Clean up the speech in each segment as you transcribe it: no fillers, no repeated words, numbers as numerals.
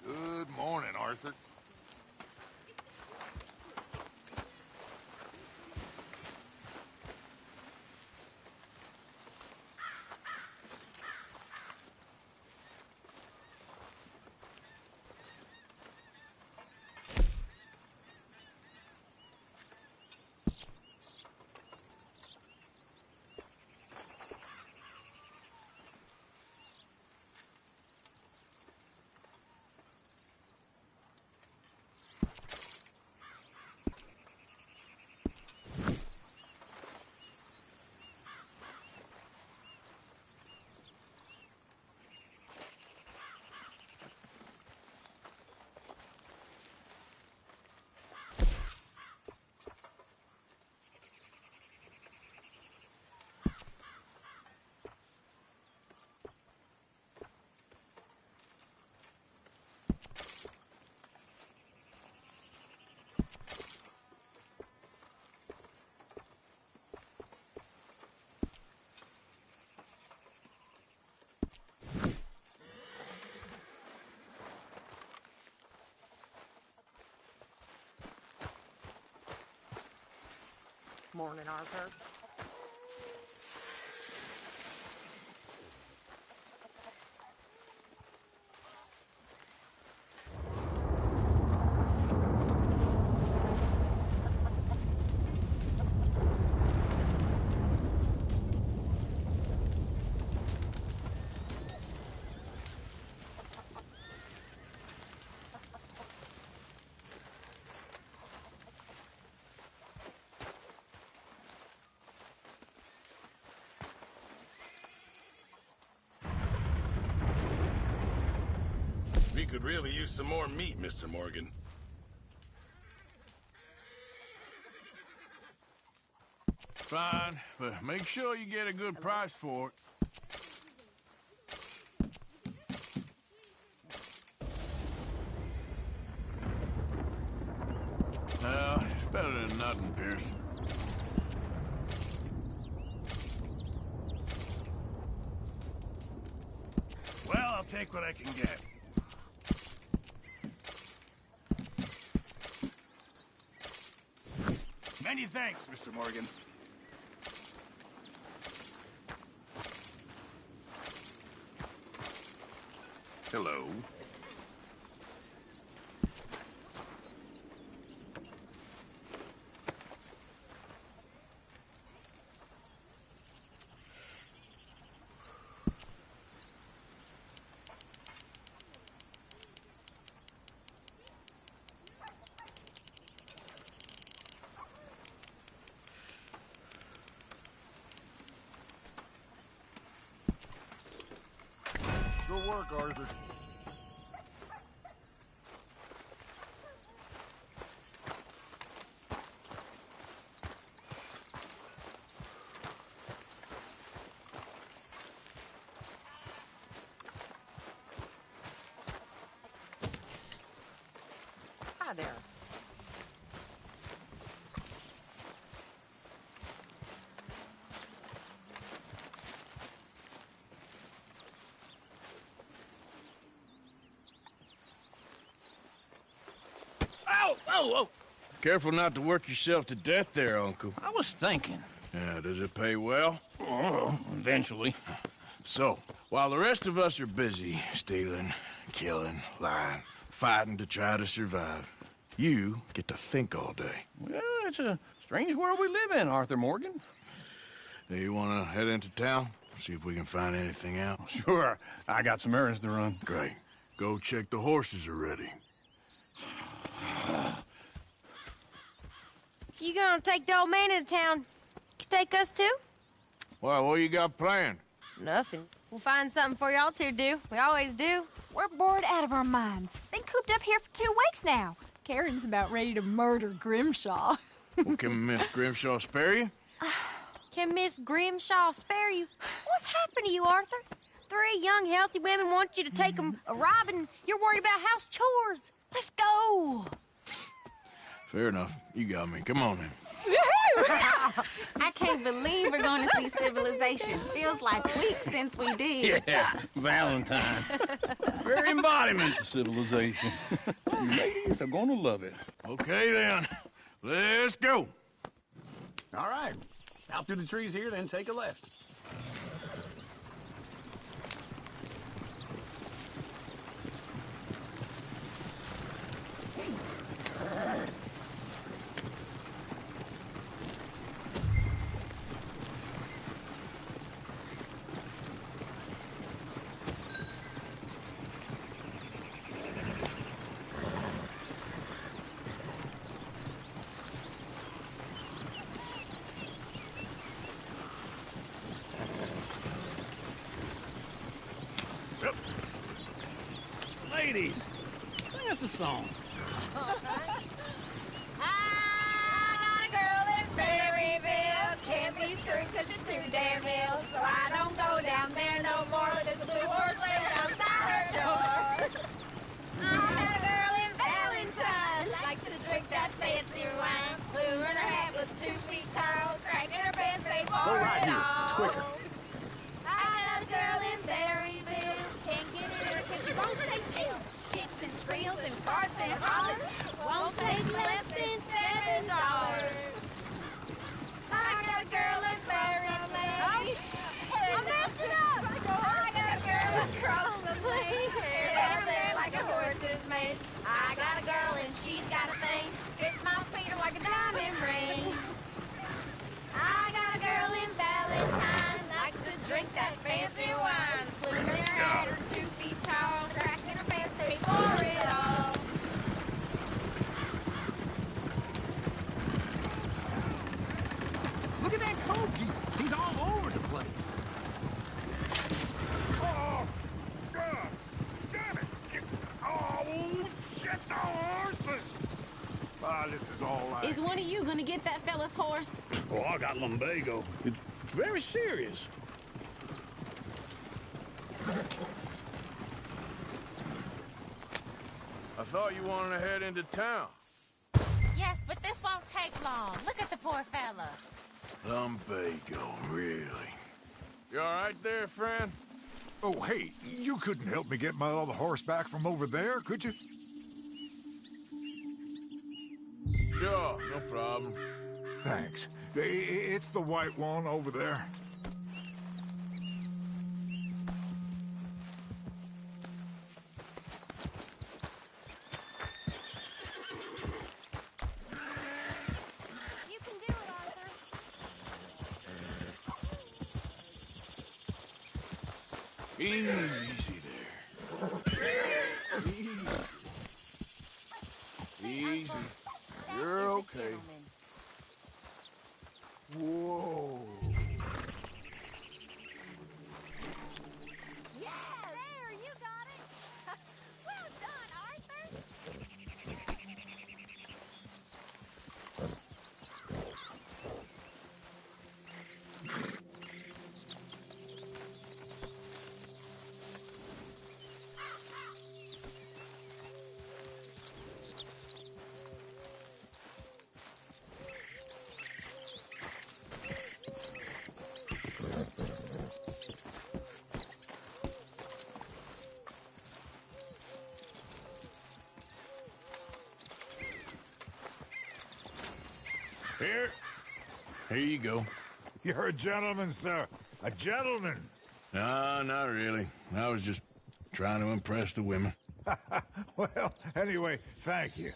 Good morning, Arthur. Morning, Arthur. We could really use some more meat, Mr. Morgan. Fine, but make sure you get a good price for it. Well, it's better than nothing, Pierce. Well, I'll take what I can get. Many thanks, Mr. Morgan. Hello. Good work, Arthur. Hi there. Oh, Careful not to work yourself to death there, Uncle. I was thinking. Yeah, does it pay well? Oh, eventually. So, while the rest of us are busy stealing, killing, lying, fighting to try to survive, you get to think all day. Well, it's a strange world we live in, Arthur Morgan. Do you want to head into town? See if we can find anything out? Sure, I got some errands to run. Great. Go check the horses are ready. You gonna take the old man into town? You take us too? Well, what you got planned? Nothing. We'll find something for y'all to do. We always do. We're bored out of our minds. Been cooped up here for 2 weeks now. Karen's about ready to murder Grimshaw. Well, can Miss Grimshaw spare you? Can Miss Grimshaw spare you? What's happened to you, Arthur? 3 young, healthy women want you to take them a robbing. You're worried about house chores. Let's go. Fair enough. You got me. Come on then. I can't believe we're going to see civilization. Feels like weeks since we did. Yeah, Valentine. Very embodiment of civilization. You ladies are gonna love it. Okay then. Let's go. All right. Out through the trees here, then take a left. Ladies, sing us a song. I got a girl in Berryville. Can't be screwed 'cause she's too damn ill. So I don't go down there no more. There's a blue horse waiting outside her door. I got a girl in Valentine. Likes to drink that fancy wine. Blue in her hat was 2 feet tall. Crack in her pants, paid for Go right it here. all. It's quicker. I got a girl in Berryville. Can't get her 'cause she won't stay still. She kicks and squeals and farts and hollers. Won't take less than $7. I got a girl in Berryville. I messed it up. I got a girl across the place. Hair down there like a horse is made. I got a girl and she's got a thing. Fits my feet like a diamond ring. I got a girl in Valentine. Likes to drink that fancy wine. Blue in her hat is 2 feet tall. Crack in her pants, paid for it all. Look at that coach. He's all over the place. Oh, God. Damn it. Oh, shit, the horses. Ah, this is all right. Is one of you going to get that fella's horse? Oh, I got lumbago. It's very serious. I thought you wanted to head into town. Yes, but this won't take long. Look at the poor fella. Lumbago, really? You all right there, friend? Oh, hey, you couldn't help me get my other horse back from over there, could you? Sure, no problem. Thanks. It's the white one over there. You can do it, Arthur. Easy there. Easy. You're okay. Whoa. Yeah, there, you got it. Well done, Arthur. Here you go. You're a gentleman, sir. A gentleman. No, not really. I was just trying to impress the women. Well, anyway, thank you.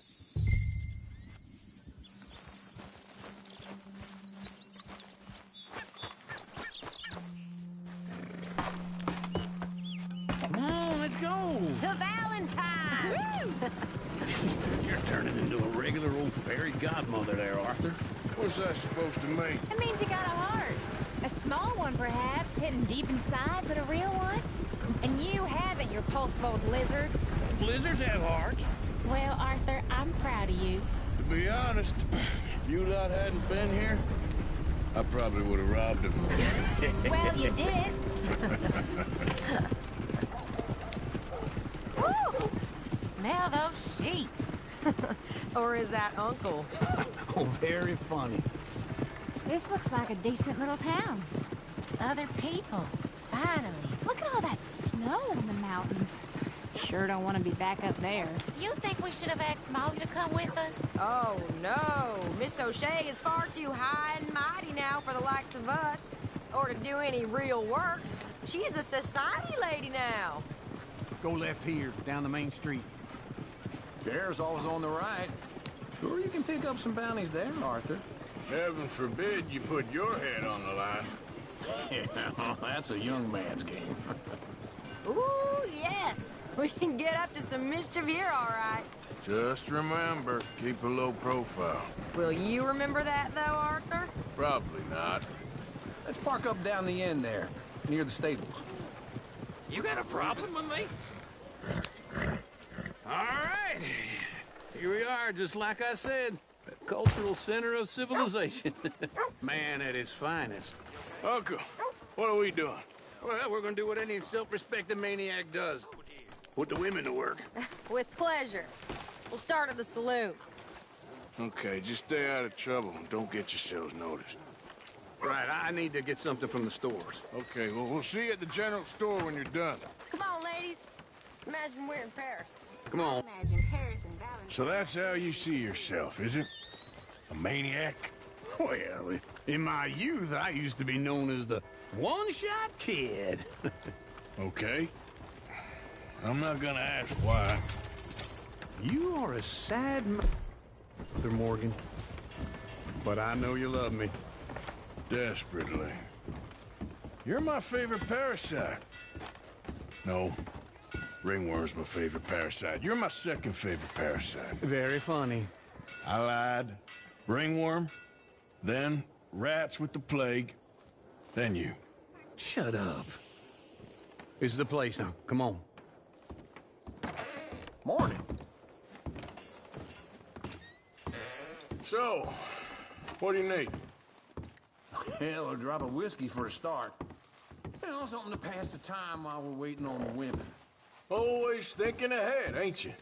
Come on, let's go. To Valentine. You're turning into a regular old fairy godmother there, Arthur. What's that supposed to mean? It means you got a heart. A small one, perhaps, hidden deep inside, but a real one. And you haven't, you repulsive old lizard. Blizzards have hearts. Well, Arthur, I'm proud of you. To be honest, if you lot hadn't been here, I probably would have robbed him. Well, you did. Woo! Smell those sheep. Or is that Uncle? Oh, very funny. This looks like a decent little town. Other people. Finally. Look at all that snow in the mountains. Sure don't want to be back up there. You think we should have asked Molly to come with us? Oh, no. Miss O'Shea is far too high and mighty now for the likes of us. Or to do any real work. She's a society lady now. Go left here, down the main street. Sheriff's always on the right. Sure you can pick up some bounties there, Arthur. Heaven forbid you put your head on the line. Yeah, that's a young man's game. Ooh, yes. We can get up to some mischief here, all right. Just remember, keep a low profile. Will you remember that, though, Arthur? Probably not. Let's park up down the end there, near the stables. You got a problem with me? All right. Here we are, just like I said. The cultural center of civilization. Man at his finest. Uncle, what are we doing? Well, we're gonna do what any self-respecting maniac does. Put the women to work. With pleasure. We'll start at the saloon. Okay, just stay out of trouble and don't get yourselves noticed. Right, I need to get something from the stores. Okay, well, we'll see you at the general store when you're done. Come on, ladies. Imagine we're in Paris. Come on. Imagine Paris and Valentine. So that's how you see yourself, is it? A maniac? Well, in my youth, I used to be known as the one-shot kid. Okay. I'm not gonna ask why. You are a sad Mr. Morgan. But I know you love me. Desperately. You're my favorite parasite. No. Ringworm's my favorite parasite. You're my second favorite parasite. Very funny. I lied. Ringworm, then rats with the plague, then you. Shut up. This is the place now. Come on. Morning. So, what do you need? Hell, a drop of whiskey for a start. You know, something to pass the time while we're waiting on the women. Always thinking ahead, ain't you?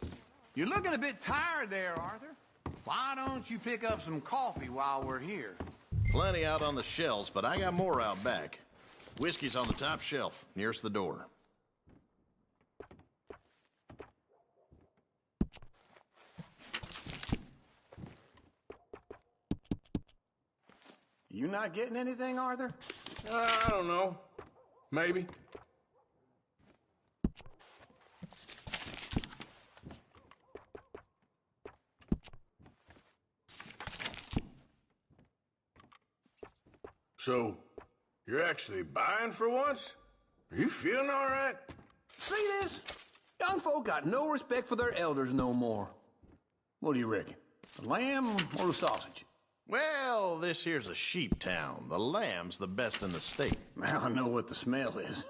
You're looking a bit tired there, Arthur. Why don't you pick up some coffee while we're here? Plenty out on the shelves, but I got more out back. Whiskey's on the top shelf, nearest the door. You not getting anything, Arthur? I don't know. Maybe. So, you're actually buying for once? Are you feeling all right? See this? Young folk got no respect for their elders no more. What do you reckon? The lamb or the sausage? Well, this here's a sheep town. The lamb's the best in the state. I know what the smell is.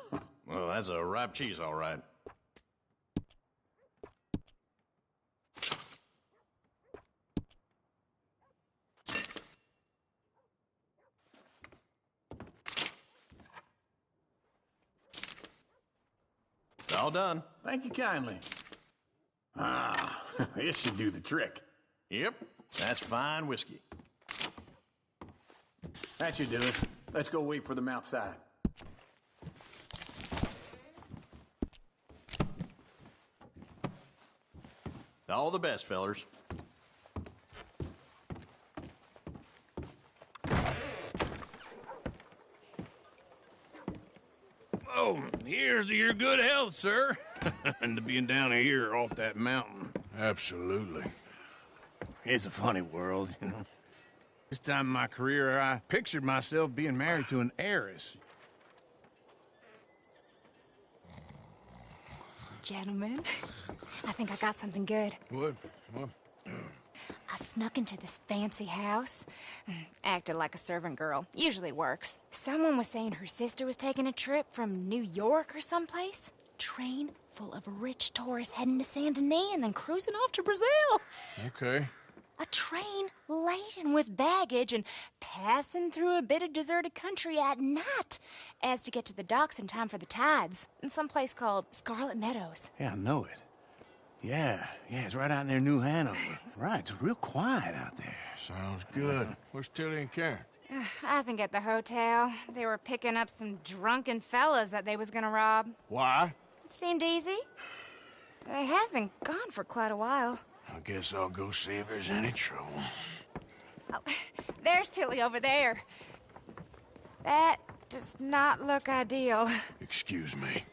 Well, that's a ripe cheese, all right. All done. Thank you kindly. Ah, this should do the trick. Yep, that's fine whiskey. That should do it. Let's go wait for them outside. All the best, fellers. Oh, here's to your good health, sir. And to being down here off that mountain. Absolutely. It's a funny world, you know. This time in my career, I pictured myself being married to an heiress. Gentlemen, I think I got something good. What? I snuck into this fancy house. Acted like a servant girl. Usually works. Someone was saying her sister was taking a trip from New York or someplace. Train full of rich tourists heading to Saint Denis and then cruising off to Brazil. Okay. A train laden with baggage and passing through a bit of deserted country at night as to get to the docks in time for the tides in some place called Scarlet Meadows. Yeah, I know it. Yeah, it's right out near New Hanover. Right, it's real quiet out there. Sounds good. Where's Tilly and Karen? I think at the hotel. They were picking up some drunken fellas that they was gonna rob. Why? It seemed easy. They have been gone for quite a while. I guess I'll go see if there's any trouble. Oh, there's Tilly over there. That does not look ideal. Excuse me.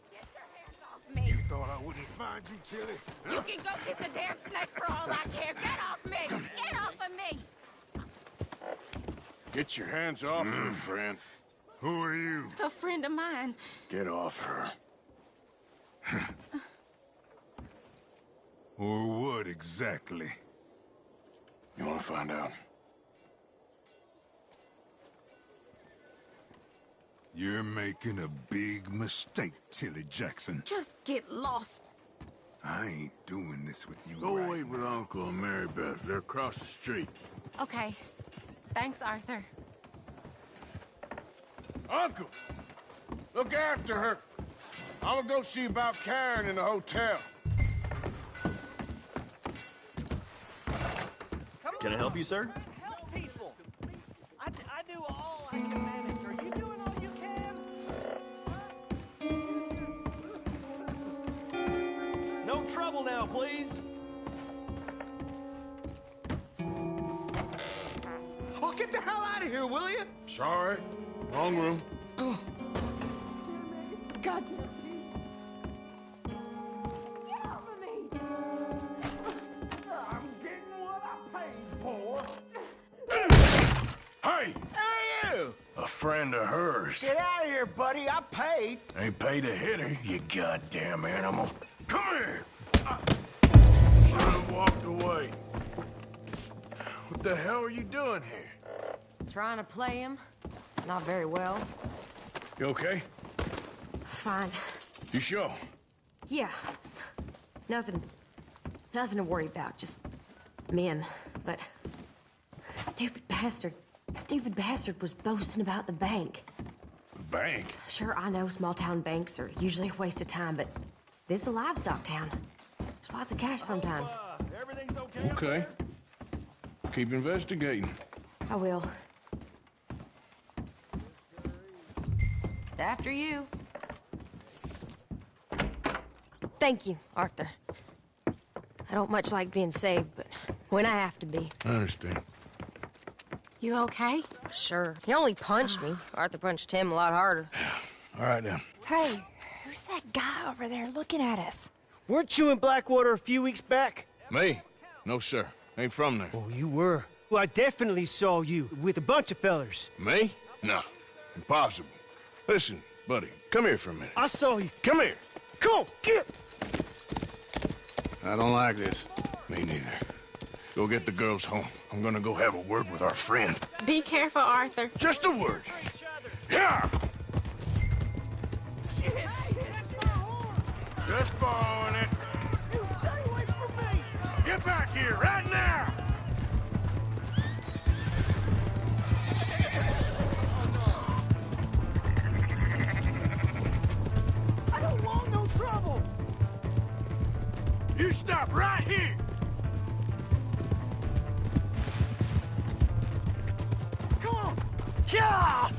Get your hands off me. You thought I wouldn't find you, Tilly? You can go kiss a damn snake for all I care. Get off me! Get off of me! Get your hands off her, friend. Who are you? A friend of mine. Get off her. Or what exactly? You want to find out? You're making a big mistake, Tilly Jackson. Just get lost. I ain't doing this with you. Go right wait with Uncle and Mary Beth. They're across the street. Okay. Thanks, Arthur. Uncle! Look after her. I'm gonna go see about Karen in the hotel. Can I help you, sir? Help people. I do all I can manage. Are you doing all you can? No trouble now, please. Oh, get the hell out of here, will you? Sorry. Wrong room. God. I'm getting what I paid for. Hey! Who are you? A friend of hers. Get out of here, buddy. I paid. Ain't paid to hit her, you goddamn animal. Come here! Should have walked away. What the hell are you doing here? Trying to play him. Not very well. You okay? Fine. You sure? Yeah. Nothing to worry about. Just men. But stupid bastard was boasting about the bank. The bank? Sure, I know small town banks are usually a waste of time, but this is a livestock town. There's lots of cash sometimes. Everything's okay. Okay. Keep investigating. I will. After you. Thank you, Arthur. I don't much like being saved, but when I have to be. I understand. You okay? Sure. He only punched me. Arthur punched him a lot harder. All right, now. Hey, who's that guy over there looking at us? Weren't you in Blackwater a few weeks back? Me? No, sir. Ain't from there. Oh, you were. Well, I definitely saw you with a bunch of fellers. Me? No. Impossible. Listen, buddy, come here for a minute. I saw you. Come here. Come on, get! I don't like this. Me neither. Go get the girls home. I'm gonna go have a word with our friend. Be careful, Arthur. Just a word. Yeah! Just borrowing it. You stay away from me! Get back here right now! I don't want no trouble! You stop right here! Come on! Yeah!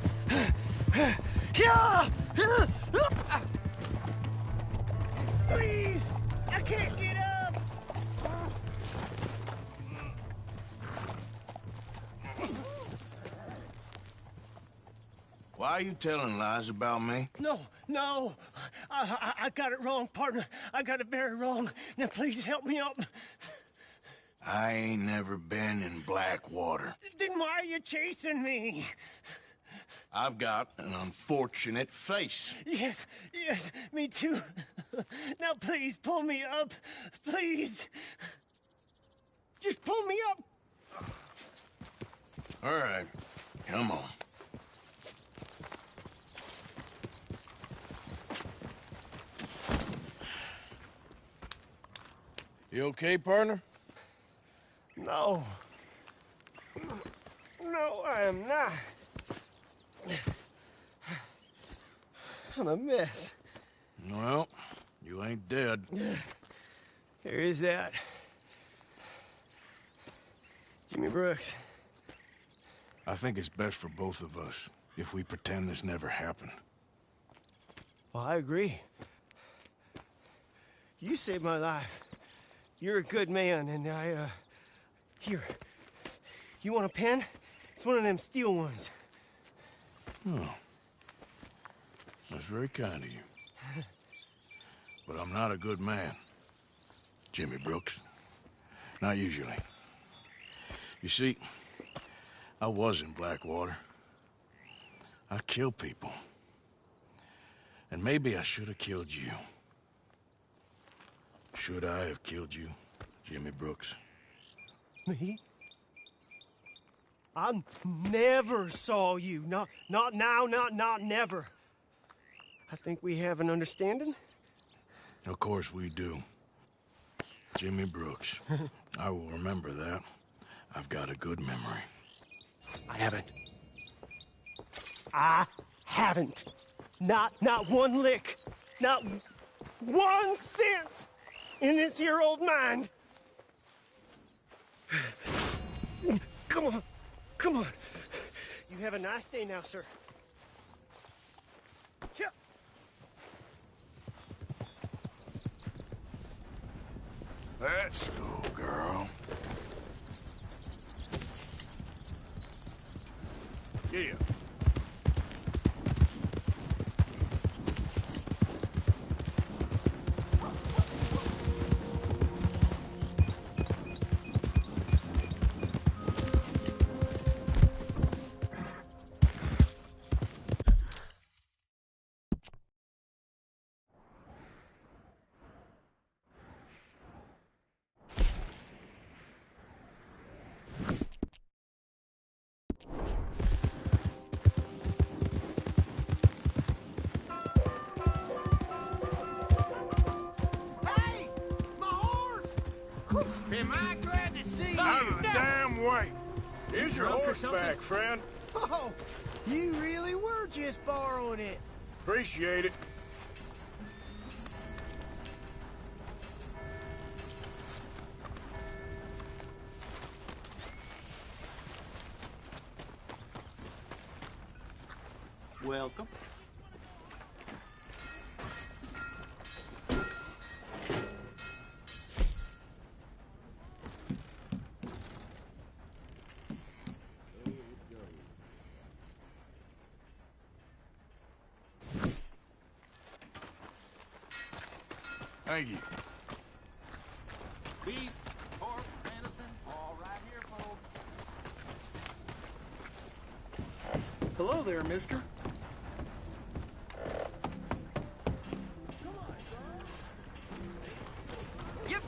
Yeah! Please! I can't get up! Why are you telling lies about me? No. I got it wrong, partner. I got it very wrong. Now please help me up. I ain't never been in Blackwater. Then why are you chasing me? I've got an unfortunate face. Yes, me too. Now please pull me up. Please. Just pull me up. All right, come on. You okay, partner? No. No, I am not. I'm a mess. Well, You ain't dead. There is that. Jimmy Brooks. I think it's best for both of us if we pretend this never happened. Well, I agree. You saved my life. You're a good man, and Here. You want a pen? It's one of them steel ones. Oh. That's very kind of you. But I'm not a good man, Jimmy Brooks. Not usually. You see, I was in Blackwater. I kill people. And maybe I should have killed you. Should I have killed you, Jimmy Brooks? Me? I never saw you. Not now, not never. I think we have an understanding. Of course we do. Jimmy Brooks. I will remember that. I've got a good memory. I haven't. Not one lick. Not 1 cent in this here old mind. Come on. Come on. You have a nice day now, sir. Yeah. Let's go, girl. Yeah. Am I glad to see you? Out of the damn way! Here's your horse back, friend. Oh, you really were just borrowing it. Appreciate it. Welcome. Thank you. Beef, pork, venison, all right here, folks. Hello there, mister. Yep.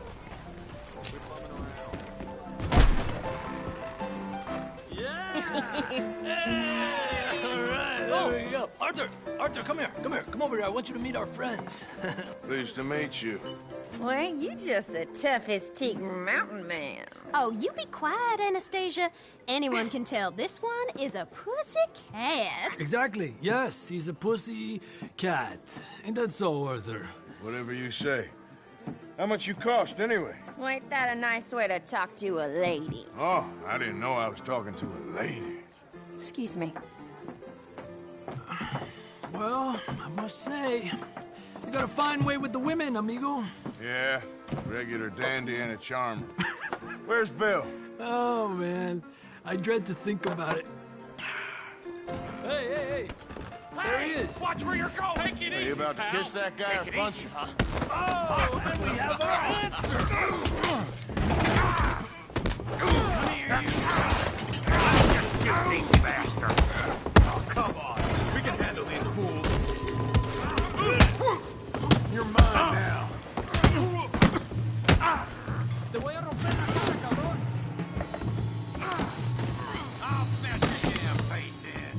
Yeah! Hey! All right, there we go. Arthur, come here. Come over here. I want you to meet our friends. Pleased to meet you. Well, ain't you just the toughest teak mountain man? Oh, you be quiet, Anastasia. Anyone can tell this one is a pussy cat. Exactly. Yes, he's a pussy cat. Ain't that so, Arthur? Whatever you say. How much you cost, anyway? Well, ain't that a nice way to talk to a lady? Oh, I didn't know I was talking to a lady. Excuse me. Well, I must say, you got a fine way with the women, amigo. Yeah, regular dandy and a charm. Where's Bill? Oh, man. I dread to think about it. Hey! There he is. Watch where you're going. Take it Are easy, you about to pal. kiss that guy or Take it punch easy, him? huh? Oh, and we have our answer. Come here, you. Just shoot these bastards. Oh, come on. We can handle these fools. You're mine now. Te voy a romper la cara, cabrón. I'll smash your damn face in.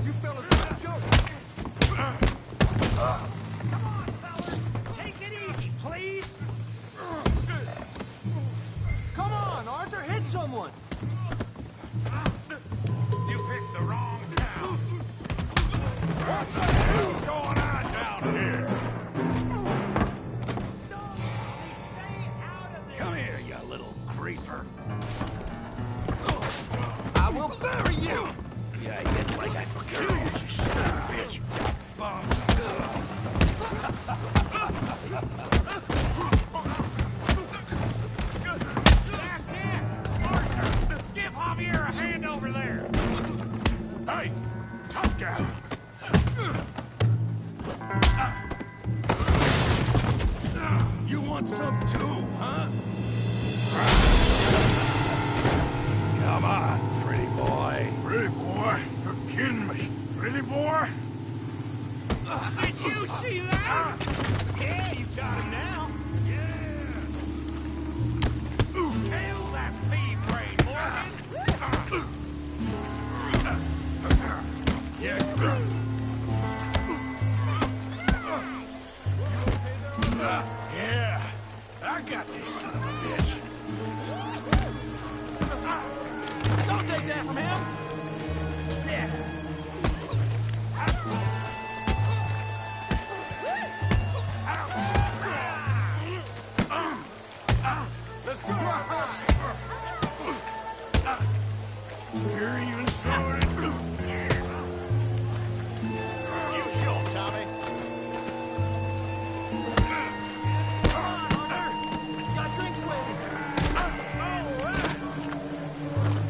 You fellas got a joke. Come on, fellas. Take it easy, please. Come on, Arthur, hit someone. You picked the wrong town. What the hell's going on down I got to kill you, you son of a bitch. That's it! Arthur, give Javier a hand over there! Hey, tough guy. You want some too, huh? Come on, pretty boy. Pretty boy? You're kidding me. Pretty boy? Did you see that? Yeah, you got him now. Yeah. Kill that feed brain, Morgan. Yeah, I got this son of a bitch. Don't take that from him! Yeah. Let's go. You're even slower. You show 'em, Tommy. Got drinks waiting.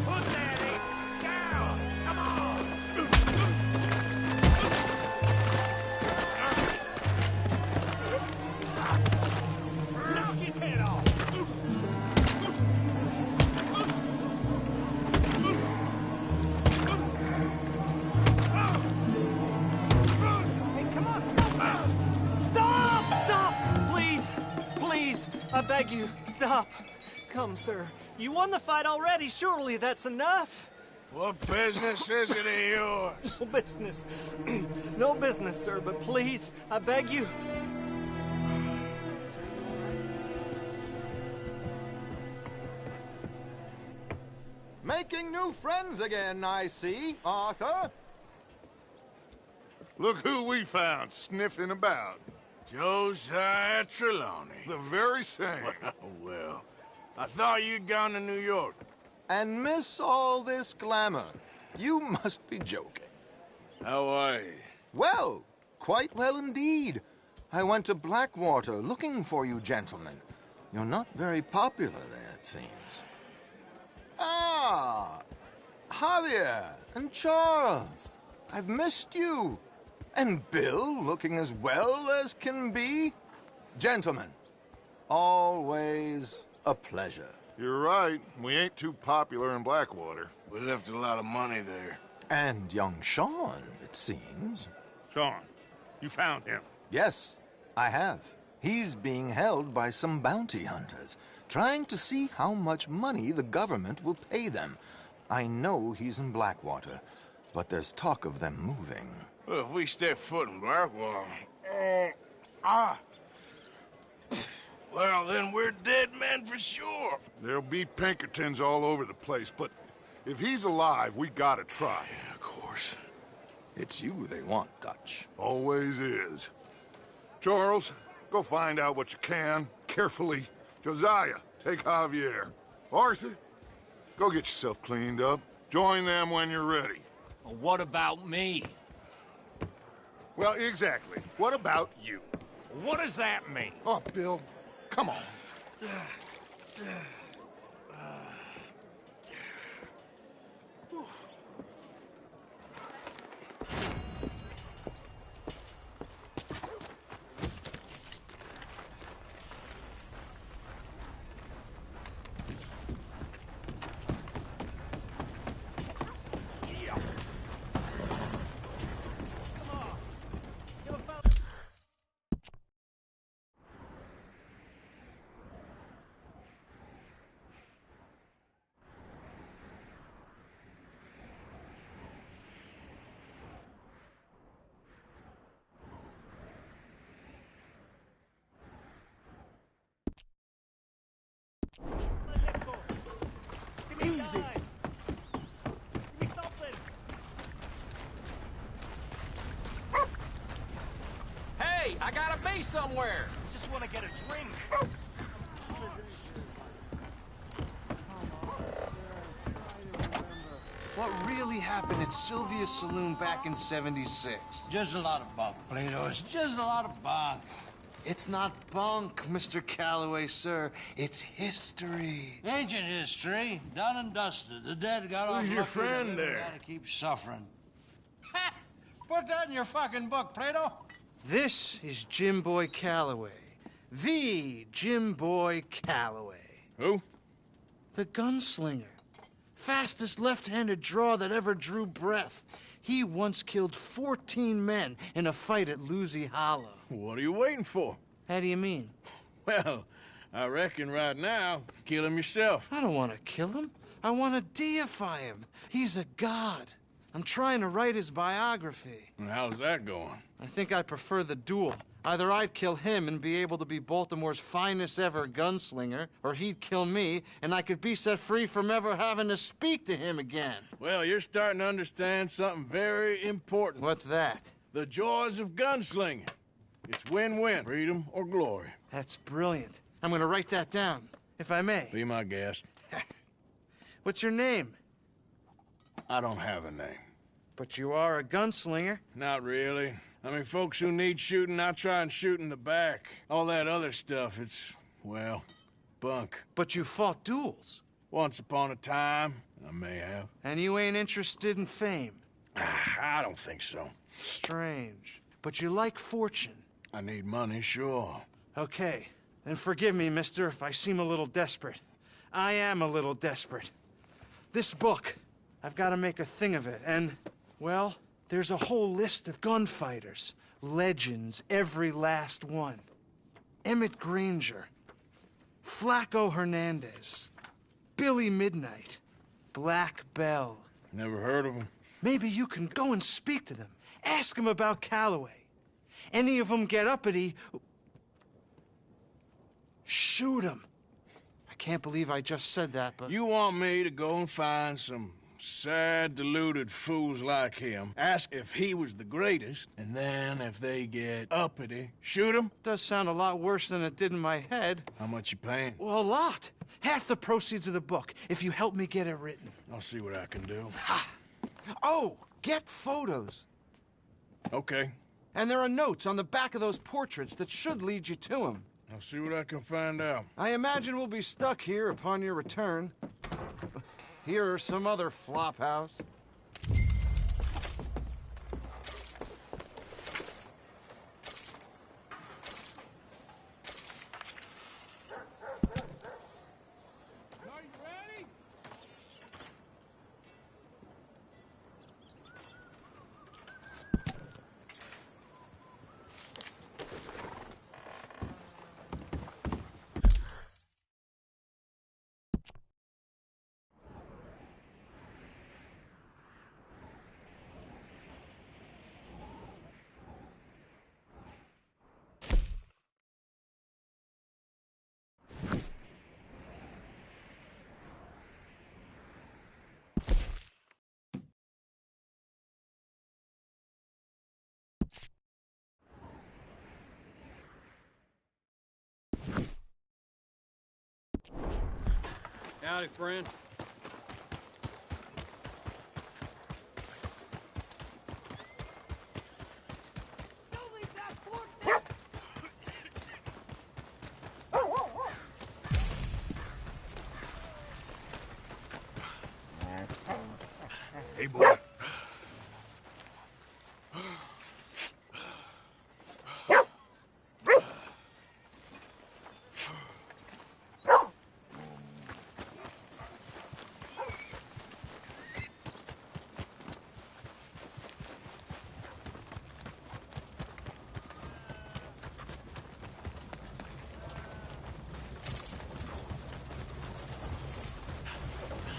Put that in. Down. Come on. Knock his head off. Hey, come on, stop! Stop! Stop! Please! Please! I beg you, stop. Come, sir. You won the fight already. Surely that's enough. What business is it of yours? No business. No business, sir, but please, I beg you. Making new friends again, I see, Arthur. Look who we found sniffing about. Josiah Trelawney. The very same. Well, I thought you'd gone to New York. And miss all this glamour. You must be joking. How are you? Well, quite well indeed. I went to Blackwater looking for you gentlemen. You're not very popular there, it seems. Ah, Javier and Charles. I've missed you. And Bill looking as well as can be. Gentlemen, always a pleasure. You're right. We ain't too popular in Blackwater. We left a lot of money there. And young Sean, it seems. Sean, you found him. Yes, I have. He's being held by some bounty hunters, trying to see how much money the government will pay them. I know he's in Blackwater, but there's talk of them moving. Well, if we step foot in Blackwater... well, then we're dead men for sure. There'll be Pinkertons all over the place, but if he's alive, we gotta try. Yeah, of course. It's you they want, Dutch. Always is. Charles, go find out what you can, carefully. Josiah, take Javier. Arthur, go get yourself cleaned up. Join them when you're ready. Well, what about me? Well, exactly. What about you? What does that mean? Oh, Bill, come on. Easy. Hey, I gotta be somewhere. Just want to get a drink. What really happened at Sylvia's Saloon back in '76? Just a lot of bunk, Plato. It's just a lot of bunk. It's not bunk, Mr. Calloway, sir. It's history. Ancient history, done and dusted. The dead got off. Who's your lucky, friend the living there? gotta keep suffering. Ha! Put that in your fucking book, Plato. This is Jim Boy Calloway. The Jim Boy Calloway. Who? The gunslinger. Fastest left-handed draw that ever drew breath. He once killed 14 men in a fight at Lucy Hollow. What are you waiting for? How do you mean? Well, I reckon right now, kill him yourself. I don't want to kill him. I want to deify him. He's a god. I'm trying to write his biography. And how's that going? I think I prefer the duel. Either I'd kill him and be able to be Baltimore's finest ever gunslinger, or he'd kill me, and I could be set free from ever having to speak to him again. Well, you're starting to understand something very important. What's that? The joys of gunslinging. It's win-win, freedom or glory. That's brilliant. I'm gonna write that down, if I may. Be my guest. What's your name? I don't have a name. But you are a gunslinger. Not really. I mean, folks who need shooting, I try and shoot in the back. All that other stuff, it's, well, bunk. But you fought duels. Once upon a time, I may have. And you ain't interested in fame. I don't think so. Strange. But you like fortune. I need money, sure. Okay. Then forgive me, mister, if I seem a little desperate. I am a little desperate. This book, I've got to make a thing of it, and, well, there's a whole list of gunfighters. Legends, every last one. Emmett Granger. Flaco Hernandez. Billy Midnight. Black Bell. Never heard of him. Maybe you can go and speak to them. Ask them about Calloway. Any of them get uppity, shoot them. I can't believe I just said that, but... You want me to go and find some sad, deluded fools like him, ask if he was the greatest, and then if they get uppity, shoot him? Does sound a lot worse than it did in my head. How much you paying? Well, a lot. Half the proceeds of the book, if you help me get it written. I'll see what I can do. Ha! Oh, get photos. Okay. And there are notes on the back of those portraits that should lead you to him. I'll see what I can find out. I imagine we'll be stuck here upon your return. Here are some other flophouse. Are you ready? Howdy, friend. Hey, boy.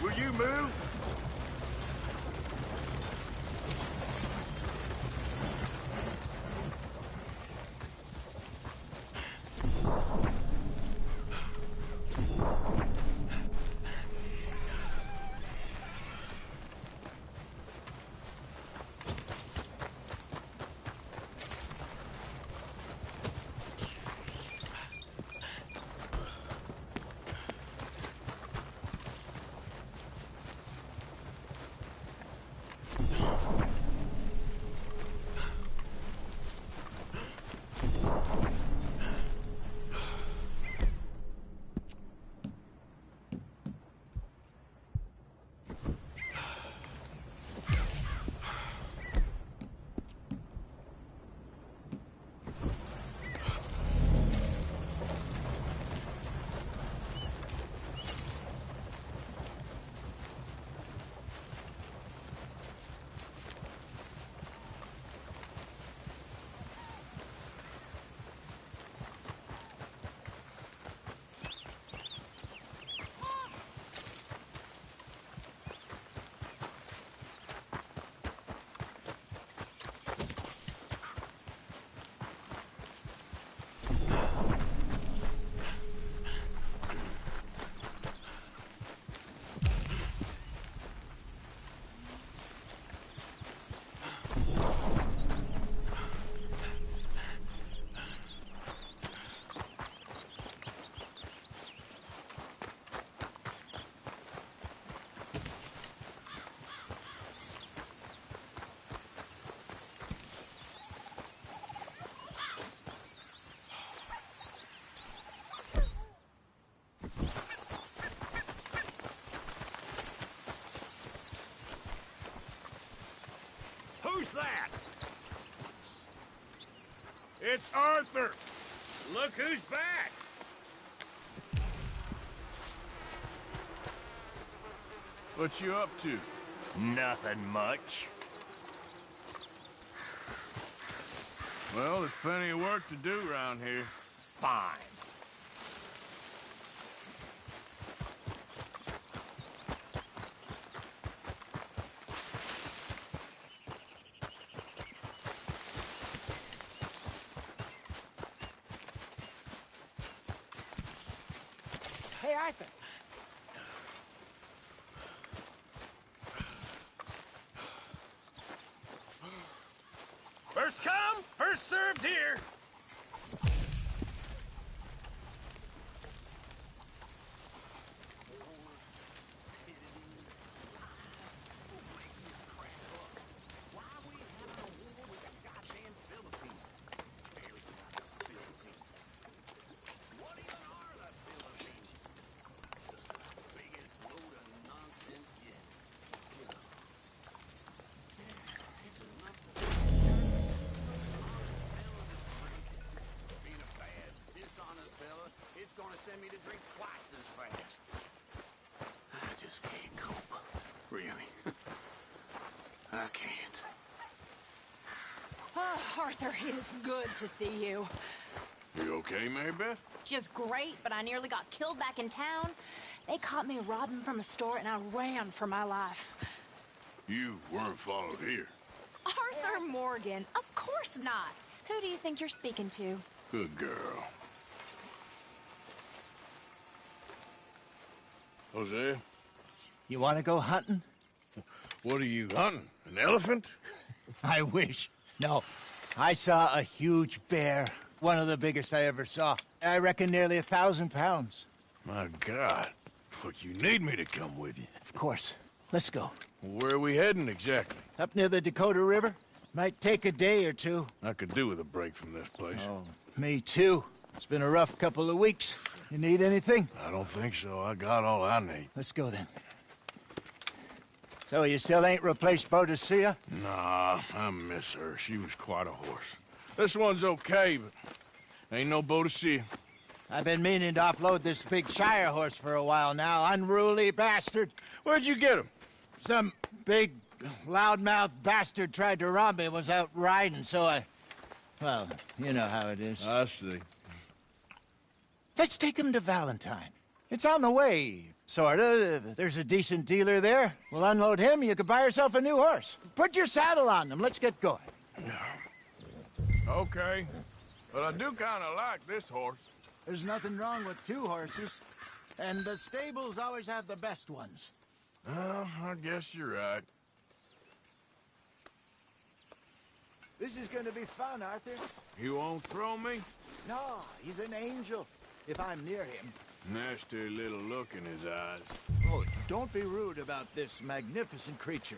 Will you move? Who's that? It's Arthur. Look who's back. What you up to? Nothing much. Well, there's plenty of work to do around here. Fine. Hey, Arthur. First come, first served here. Send me to drink twice as fast. I just can't cope. Really. I can't. Oh, Arthur, it is good to see you. You okay, Mary Beth? Just great, but I nearly got killed back in town. They caught me robbing from a store, and I ran for my life. You weren't followed here. Arthur Morgan, of course not. Who do you think you're speaking to? Good girl. Jose? You want to go hunting? What are you hunting? An elephant? I wish. No. I saw a huge bear. One of the biggest I ever saw. I reckon nearly 1,000 pounds. My God. Look, you need me to come with you. Of course. Let's go. Where are we heading exactly? Up near the Dakota River. Might take a day or two. I could do with a break from this place. Oh, me too. It's been a rough couple of weeks. You need anything? I don't think so. I got all I need. Let's go then. So you still ain't replaced Boadicea? Nah, I miss her. She was quite a horse. This one's okay, but ain't no Boadicea. I've been meaning to offload this big Shire horse for a while now. Unruly bastard. Where'd you get him? Some big, loudmouth bastard tried to rob me and was out riding, so I... Well, you know how it is. I see. Let's take him to Valentine. It's on the way, sorta. There's a decent dealer there. We'll unload him, you could buy yourself a new horse. Put your saddle on him, let's get going. Okay. But I do kind of like this horse. There's nothing wrong with 2 horses. And the stables always have the best ones. Well, I guess you're right. This is gonna be fun, Arthur. You won't throw me? No, he's an angel. If I'm near him. Nasty little look in his eyes. Oh, don't be rude about this magnificent creature.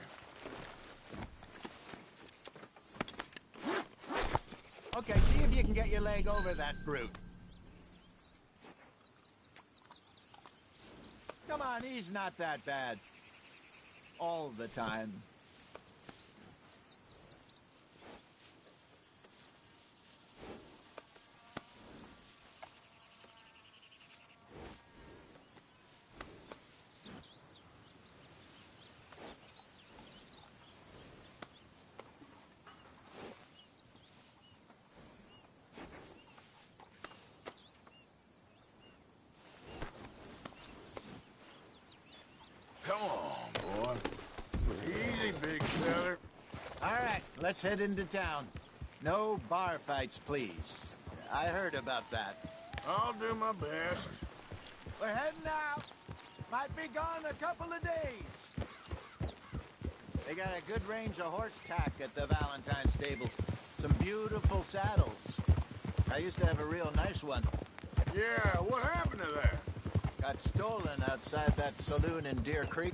Okay, see if you can get your leg over that brute. Come on, he's not that bad. All the time. Come on, boy. Easy, big feller. All right, let's head into town. No bar fights, please. I heard about that. I'll do my best. We're heading out. Might be gone a couple of days. They got a good range of horse tack at the Valentine stables. Some beautiful saddles. I used to have a real nice one. Yeah, what happened to that? Got stolen outside that saloon in Deer Creek.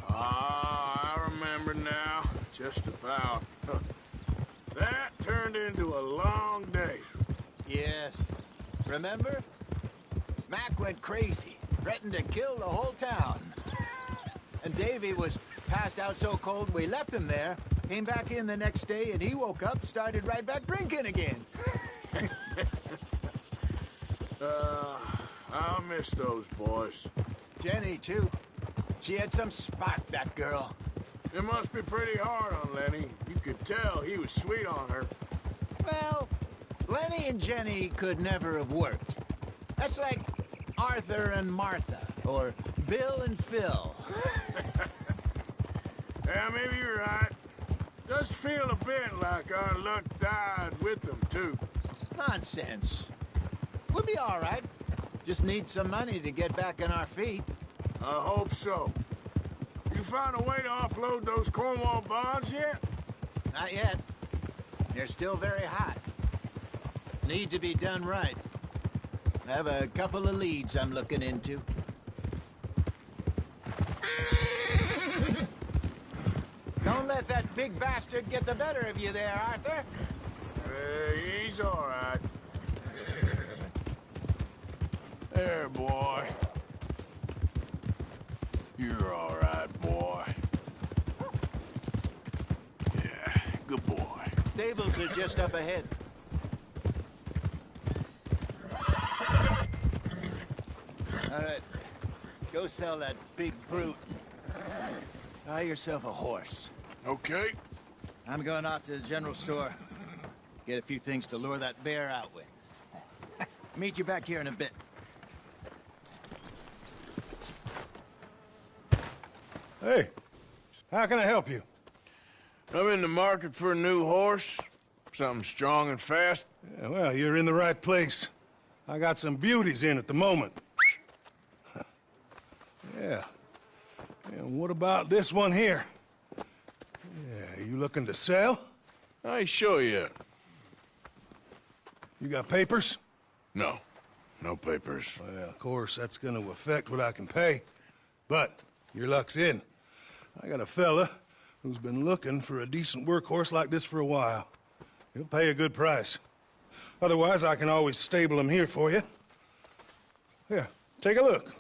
Ah, I remember now. Just about. That turned into a long day. Yes. Remember? Mac went crazy, threatened to kill the whole town. And Davy was passed out so cold we left him there. Came back in the next day, and he woke up, started right back drinking again. I'll miss those boys. Jenny, too. She had some spark, that girl. It must be pretty hard on Lenny. You could tell he was sweet on her. Well, Lenny and Jenny could never have worked. That's like Arthur and Martha, or Bill and Phil. Yeah, maybe you're right. Does feel a bit like our luck died with them, too. Nonsense. We'll be all right. Just need some money to get back on our feet. I hope so. You found a way to offload those Cornwall bonds yet? Not yet. They're still very hot. Need to be done right. I have a couple of leads I'm looking into. Don't let that big bastard get the better of you there, Arthur. He's all right. There, boy. You're all right, boy. Yeah, good boy. Stables are just up ahead. All right. Go sell that big brute. Buy yourself a horse. Okay. I'm going off to the general store. Get a few things to lure that bear out with. Meet you back here in a bit. Hey, how can I help you? I'm in the market for a new horse. Something strong and fast. Yeah, well, you're in the right place. I got some beauties in at the moment. Yeah. And what about this one here? Yeah, you looking to sell? I ain't sure yet. You got papers? No. No papers. Well, of course, that's gonna affect what I can pay. But your luck's in. I got a fella who's been looking for a decent workhorse like this for a while. He'll pay a good price. Otherwise, I can always stable him here for you. Here, take a look.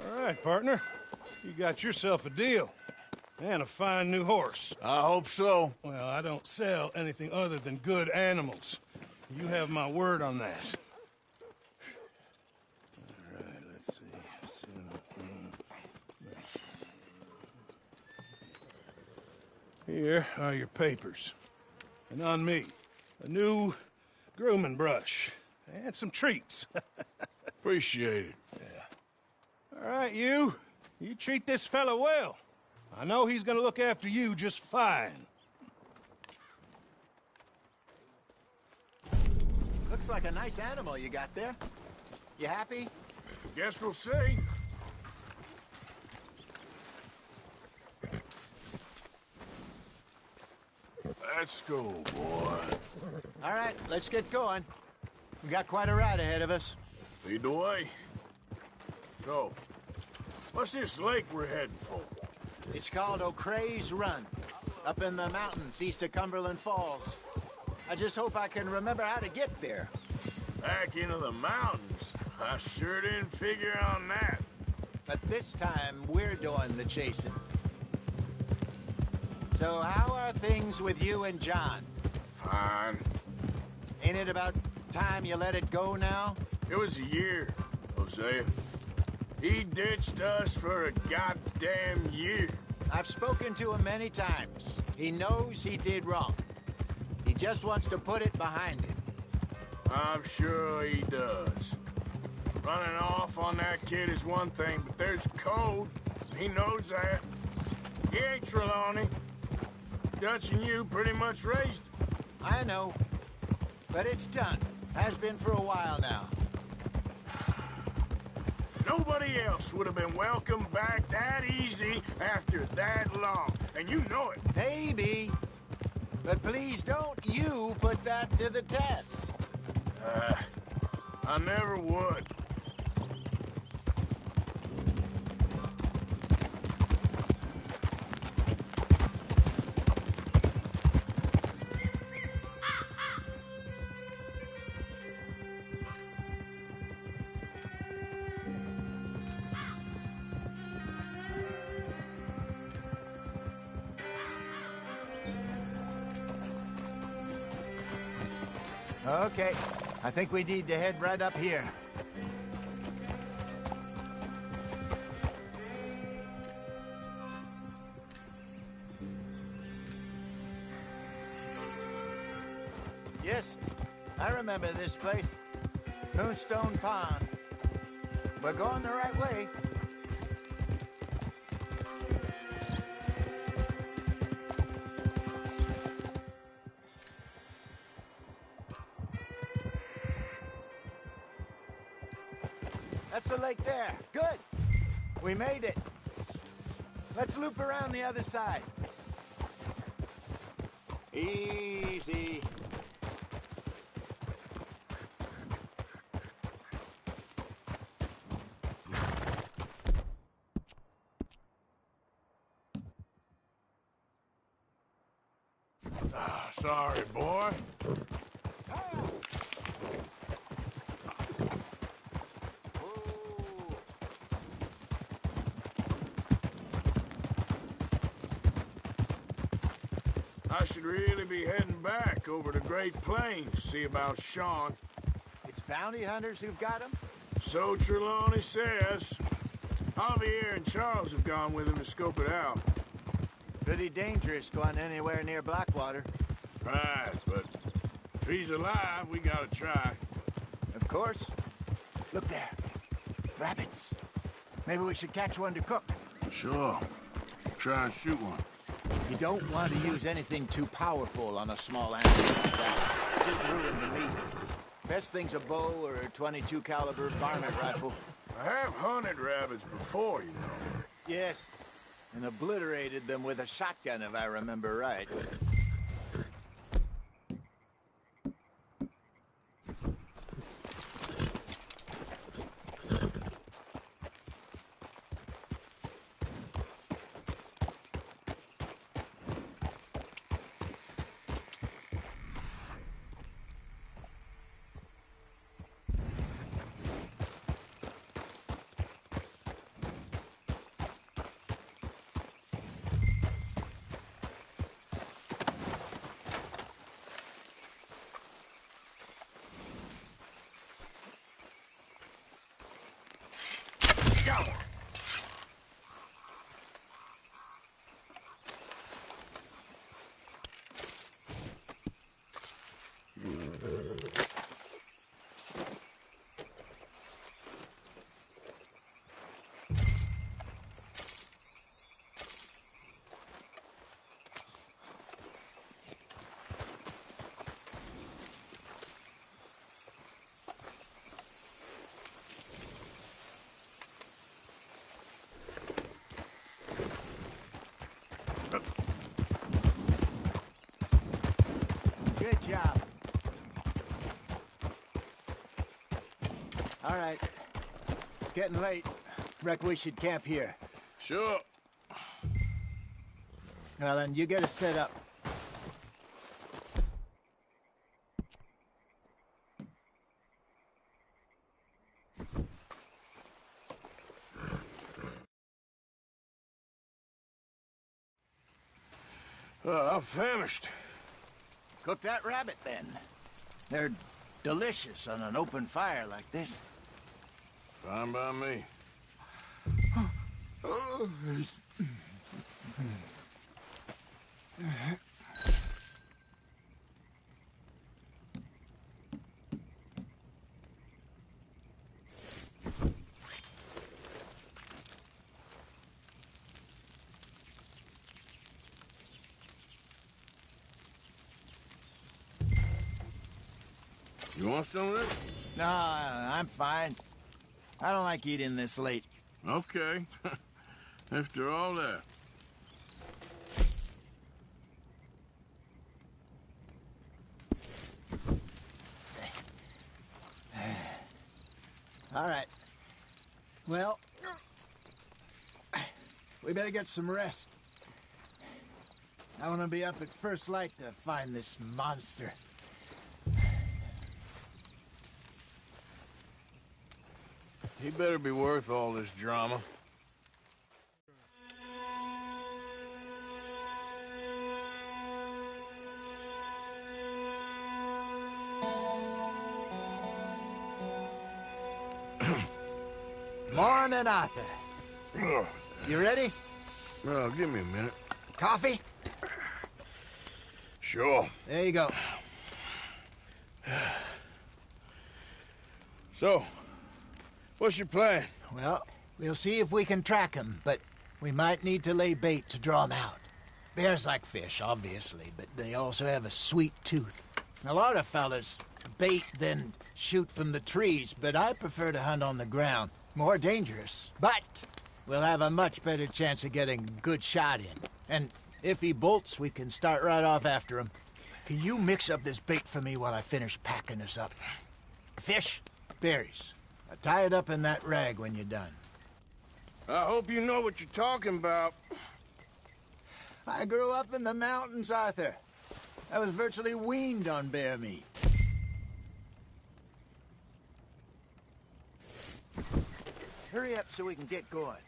All right, partner. You got yourself a deal. And a fine new horse. I hope so. Well, I don't sell anything other than good animals. You have my word on that. All right, let's see. Here are your papers. And on me, a new grooming brush and some treats. Appreciate it. Yeah. All right, you treat this fella well. I know he's gonna look after you just fine. Looks like a nice animal you got there. You happy? Guess we'll see. Let's go, boy. All right, let's get going. We got quite a ride ahead of us. Lead the way. So, what's this lake we're heading for? It's called O'Creagh's Run, up in the mountains east of Cumberland Falls. I just hope I can remember how to get there. Back into the mountains? I sure didn't figure on that. But this time, we're doing the chasing. So how are things with you and John? Fine. Ain't it about time you let it go now? It was a year, Hosea. He ditched us for a goddamn year. I've spoken to him many times. He knows he did wrong. He just wants to put it behind him. I'm sure he does. Running off on that kid is one thing, but there's code. He knows that. He ain't Trelawney. Dutch and you pretty much raised him. I know. But it's done. Has been for a while now. Nobody else would have been welcomed back that easy after that long. And you know it. Maybe. But please don't you put that to the test. I never would. Okay, I think we need to head right up here. Yes, I remember this place. Moonstone Pond. We're going the right way. That's the lake there. Good. We made it. Let's loop around the other side. Easy. Sorry, boy. I should really be heading back over the Great Plains, see about Sean. It's bounty hunters who've got him? So Trelawney says. Javier and Charles have gone with him to scope it out. Pretty dangerous going anywhere near Blackwater. Right, but if he's alive, we gotta try. Of course. Look there. Rabbits. Maybe we should catch one to cook. Sure. Try and shoot one. You don't want to use anything too powerful on a small animal like that. Just ruin the meat. Best thing's a bow or a .22 caliber varmint rifle. I have hunted rabbits before, you know. Yes, and obliterated them with a shotgun, if I remember right. Good job. All right. It's getting late. Reckon we should camp here. Sure. Well, then, you get us set up. I'm famished. Cook that rabbit, then. They're delicious on an open fire like this. Fine by me. You want some of this? No, I'm fine. I don't like eating this late. Okay. After all that. All right. Well, we better get some rest. I want to be up at first light to find this monster. He better be worth all this drama. Morning, Arthur. You ready? Well, give me a minute. Coffee? Sure. There you go. So, what's your plan? Well, we'll see if we can track him, but we might need to lay bait to draw him out. Bears like fish, obviously, but they also have a sweet tooth. A lot of fellas bait, then shoot from the trees, but I prefer to hunt on the ground. More dangerous, but we'll have a much better chance of getting a good shot in. And if he bolts, we can start right off after him. Can you mix up this bait for me while I finish packing this up? Fish, berries. Tie it up in that rag when you're done. I hope you know what you're talking about. I grew up in the mountains, Arthur. I was virtually weaned on bear meat. Hurry up so we can get going.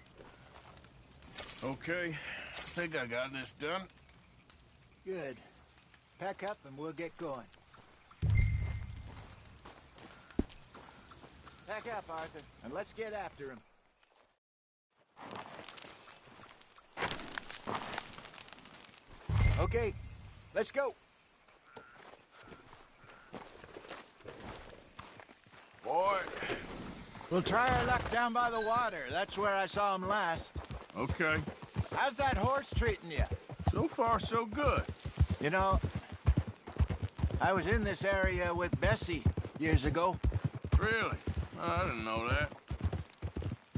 Okay, I think I got this done. Good. Pack up and we'll get going. Pack up, Arthur, and let's get after him. Okay, let's go. Boy. We'll try our luck down by the water. That's where I saw him last. Okay. How's that horse treating you? So far, so good. You know, I was in this area with Bessie years ago. Really? I didn't know that.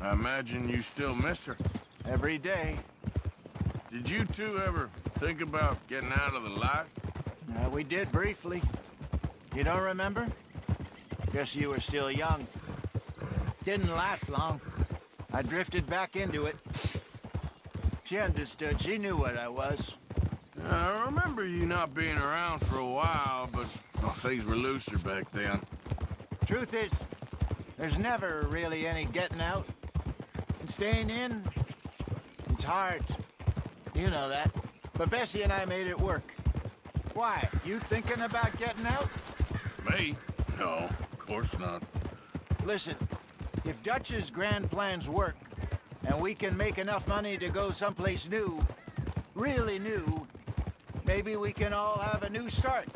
I imagine you still miss her. Every day. Did you two ever think about getting out of the life? We did briefly. You don't remember? Guess you were still young. Didn't last long. I drifted back into it. She understood. She knew what I was. I remember you not being around for a while, but well, things were looser back then. Truth is, there's never really any getting out. And staying in, it's hard. You know that. But Bessie and I made it work. Why? You thinking about getting out? Me? No, of course not. Listen, if Dutch's grand plans work, and we can make enough money to go someplace new, really new, maybe we can all have a new start.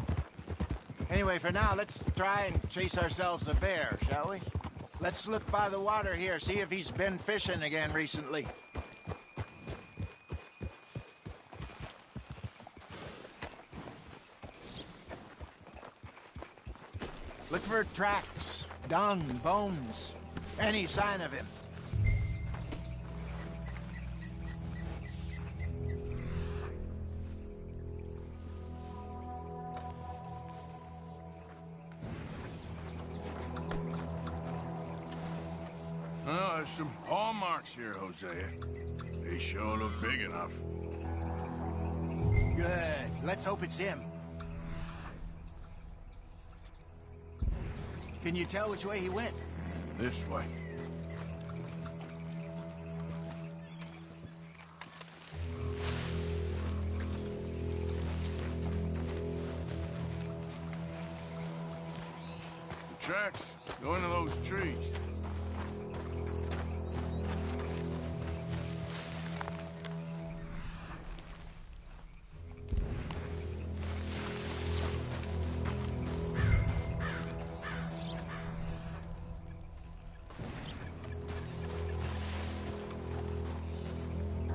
Anyway, for now, let's try and chase ourselves a bear, shall we? Let's look by the water here, see if he's been fishing again recently. Look for tracks, dung, bones, any sign of him. marks here, Hosea. They sure look big enough. Good. Let's hope it's him. Can you tell which way he went? This way. The tracks go into those trees.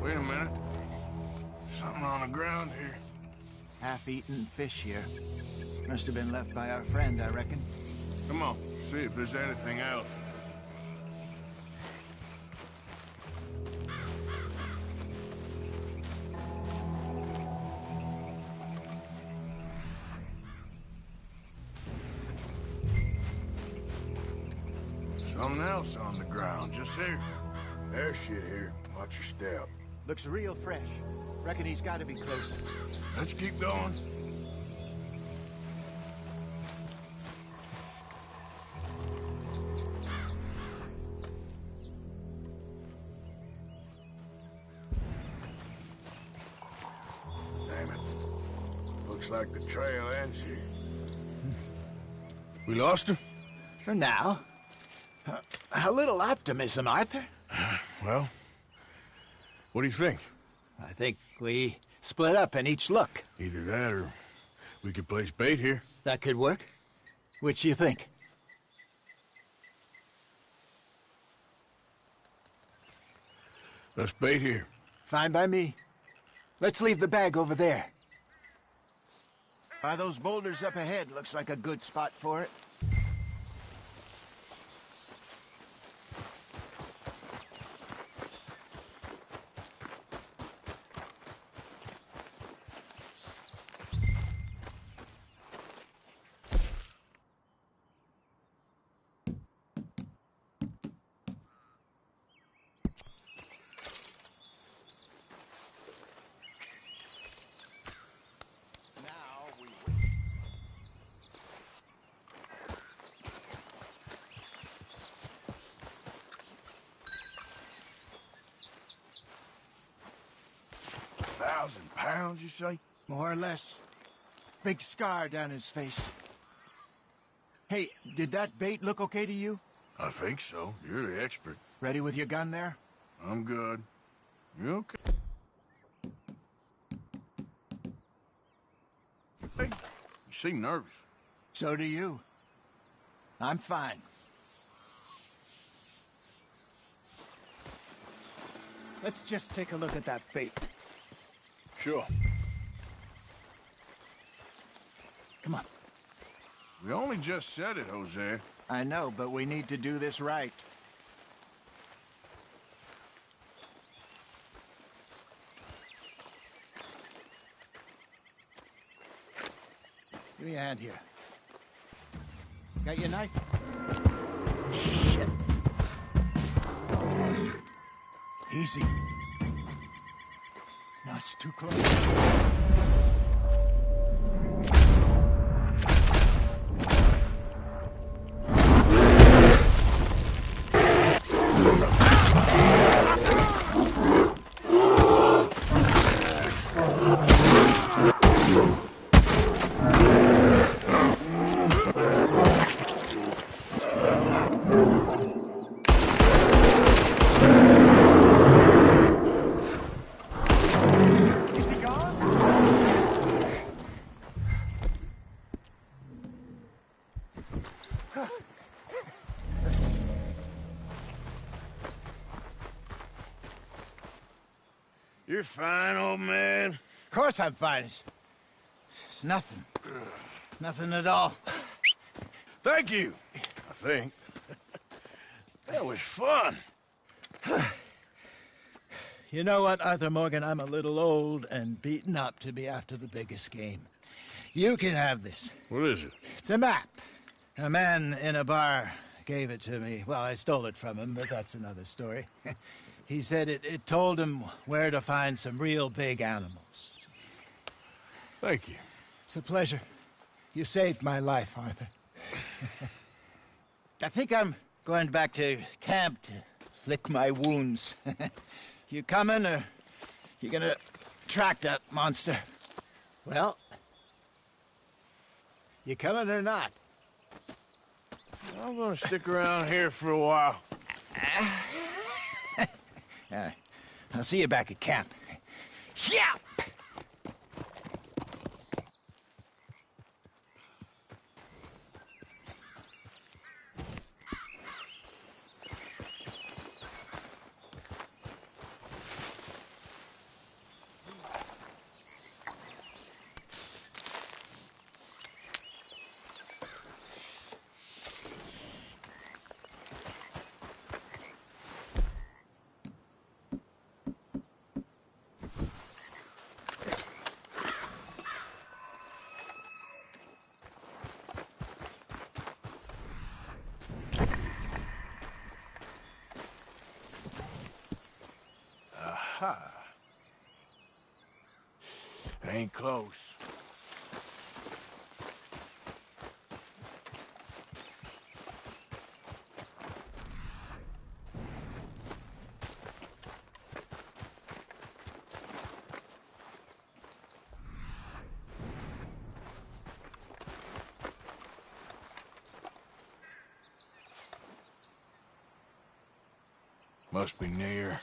Wait a minute. Something on the ground here. Half-eaten fish here. Must have been left by our friend, I reckon. Come on, see if there's anything else. Something else on the ground, just here. There's shit here. Watch your step. Looks real fresh. Reckon he's got to be close. Let's keep going. Damn it. Looks like the trail ends here. We lost him? For now. A little optimism, Arthur. Well, what do you think? I think we split up and each look. Either that or we could place bait here. That could work. Which do you think? Let's bait here. Fine by me. Let's leave the bag over there. By those boulders up ahead, looks like a good spot for it. £1,000, you say? More or less. Big scar down his face. Hey, did that bait look okay to you? I think so. You're the expert. Ready with your gun there? I'm good. You okay? Hey, you seem nervous. So do you. I'm fine. Let's just take a look at that bait. Sure. Come on. We only just said it, Jose. I know, but we need to do this right. Give me a hand here. Got your knife? Shit. Easy. No, it's too close. You're fine, old man. Of course I'm fine. It's nothing. Nothing at all. Thank you, I think. That was fun. You know what, Arthur Morgan? I'm a little old and beaten up to be after the biggest game. You can have this. What is it? It's a map. A man in a bar gave it to me. Well, I stole it from him, but that's another story. He said it told him where to find some real big animals. Thank you. It's a pleasure. You saved my life, Arthur. I think I'm going back to camp to lick my wounds. You coming, or you gonna track that monster? Well, you coming or not? I'm gonna stick around here for a while. All right. I'll see you back at camp. Yeah! Aha. Ain't close. Must be near.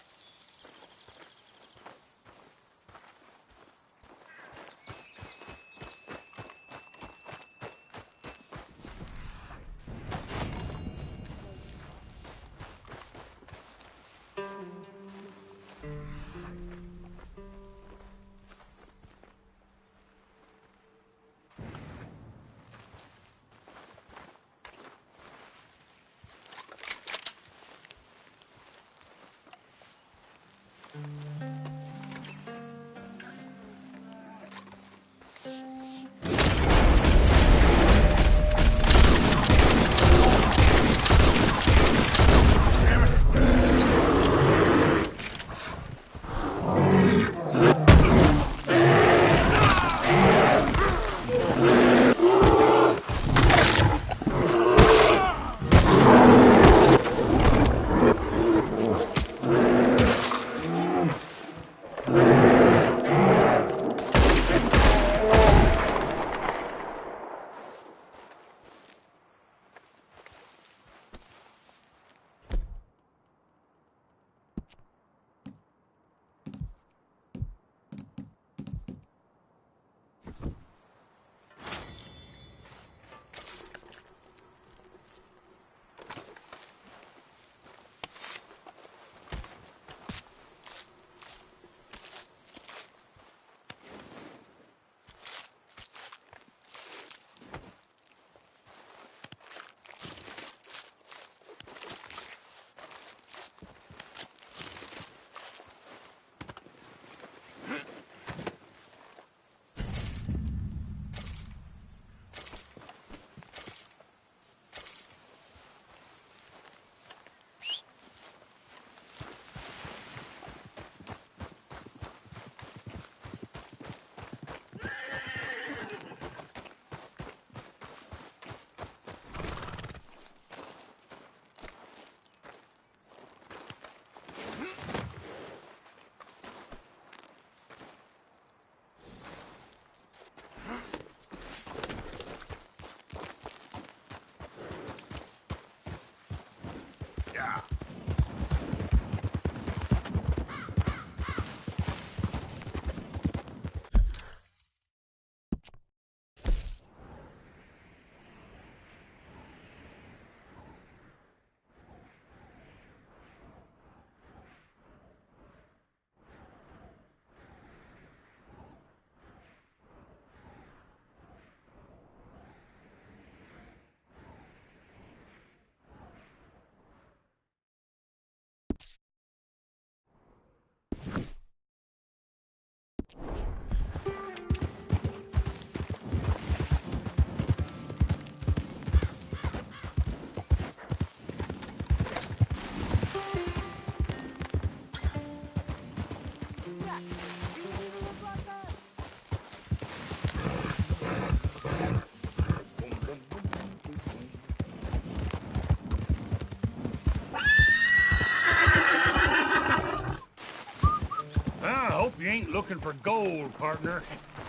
looking for gold, partner.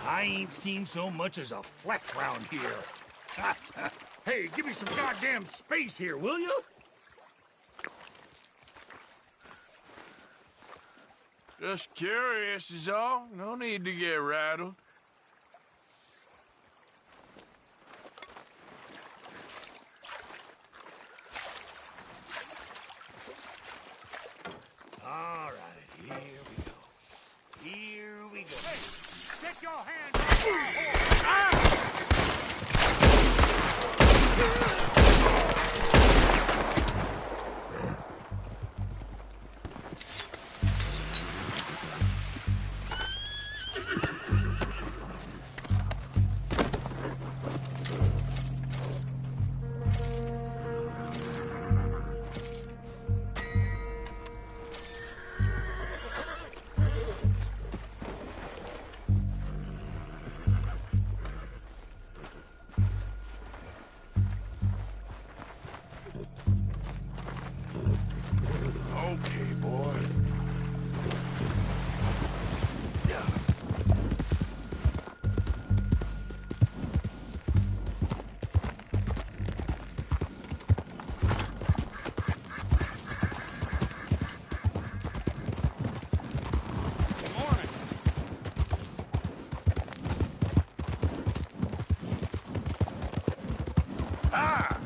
I ain't seen so much as a fleck round here. Hey, give me some goddamn space here, will you? Just curious is all. No need to get rattled. All right, here we go. Here we go. Hey, take your hands off my horse! Ah! Okay, boy. Yeah. Good morning. Ah!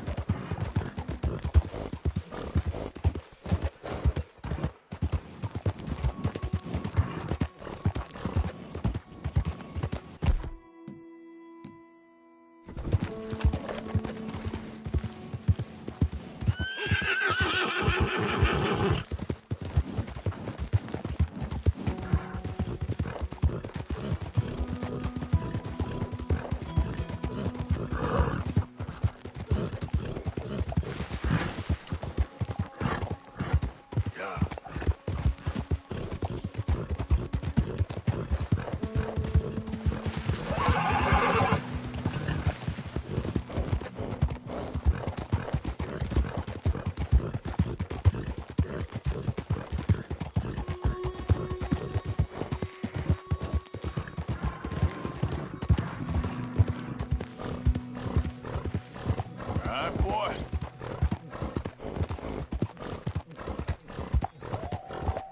Boy.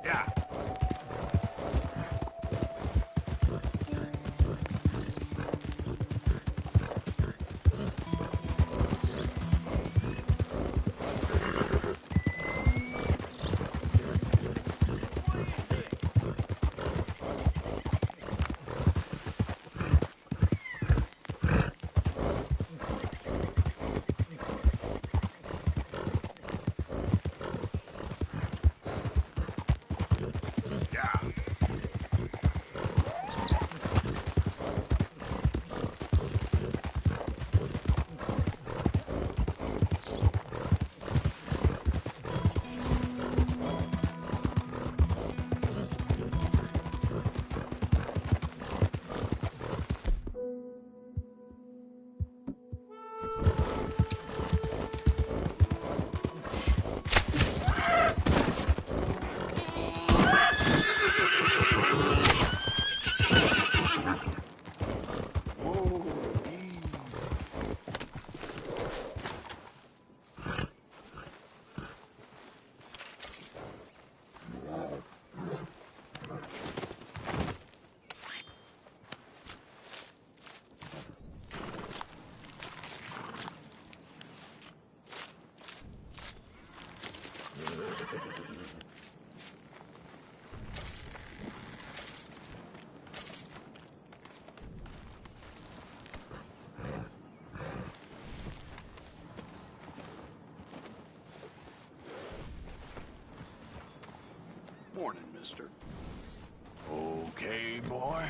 Yeah. Morning, mister. Okay, boy.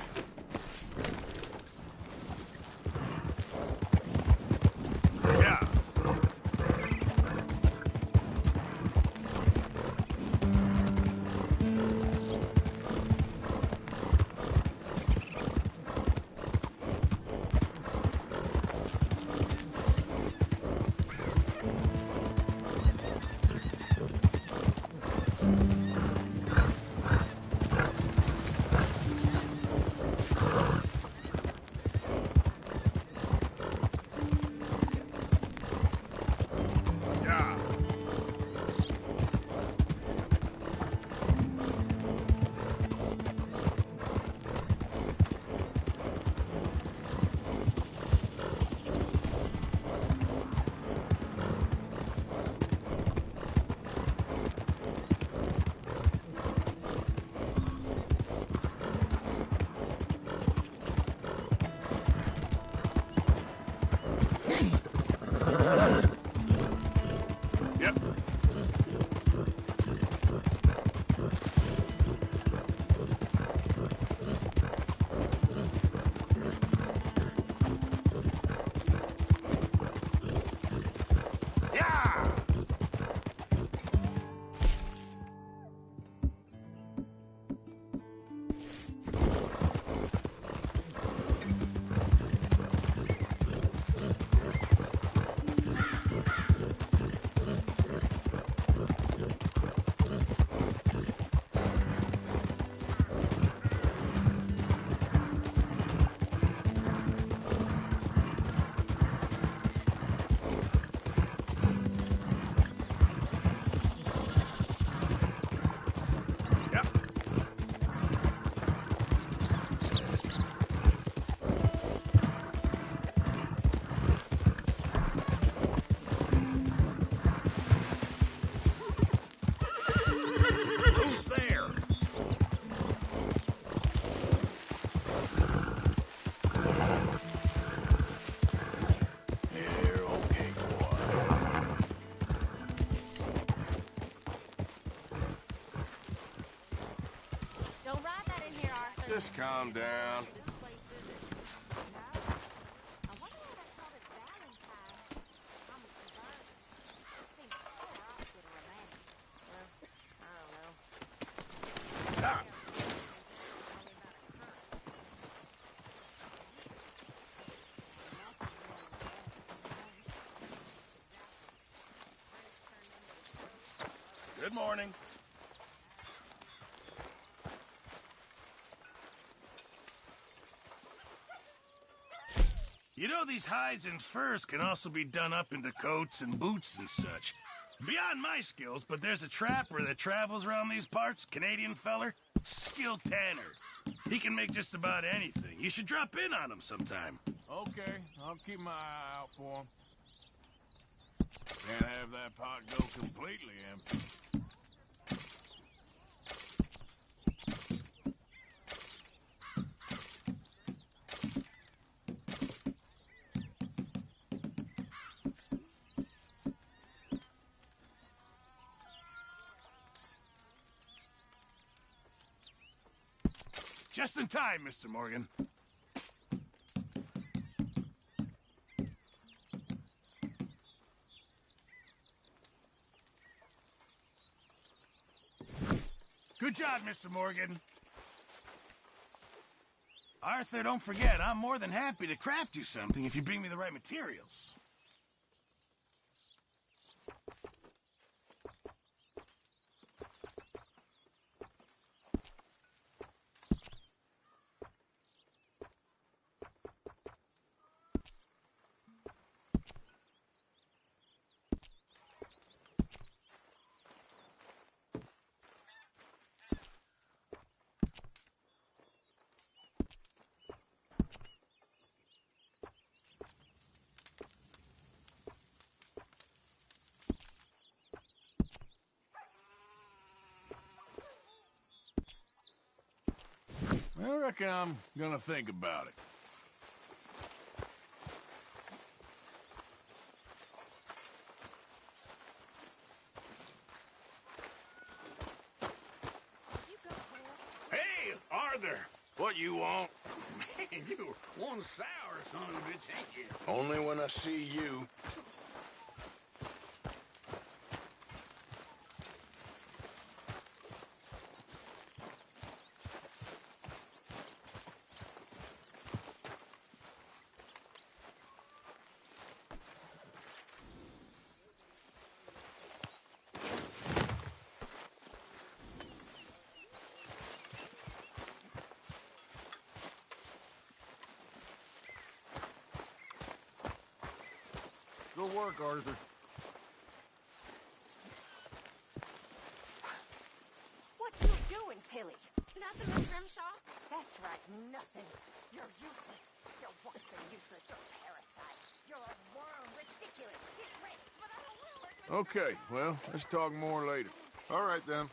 Yeah. Just calm down. Good morning. You know, these hides and furs can also be done up into coats and boots and such. Beyond my skills, but there's a trapper that travels around these parts, Canadian feller, skilled tanner. He can make just about anything. You should drop in on him sometime. Okay, I'll keep my eye out for him. Can't have that pot go completely empty. Just in time, Mr. Morgan. Good job, Mr. Morgan. Arthur, don't forget, I'm more than happy to craft you something if you bring me the right materials. I reckon I'm gonna think about it. Hey, Arthur! What you want? Man, you one sour son of a bitch, ain't you? Only when I see you. Good work, Arthur. What you doing, Tilly? Nothing, Miss Grimshaw. That's right, nothing. You're useless. You're worse than useless. You're a parasite. You're a worm. Ridiculous. Get ready. But I don't want to work with Okay, well, let's talk more later. All right, then.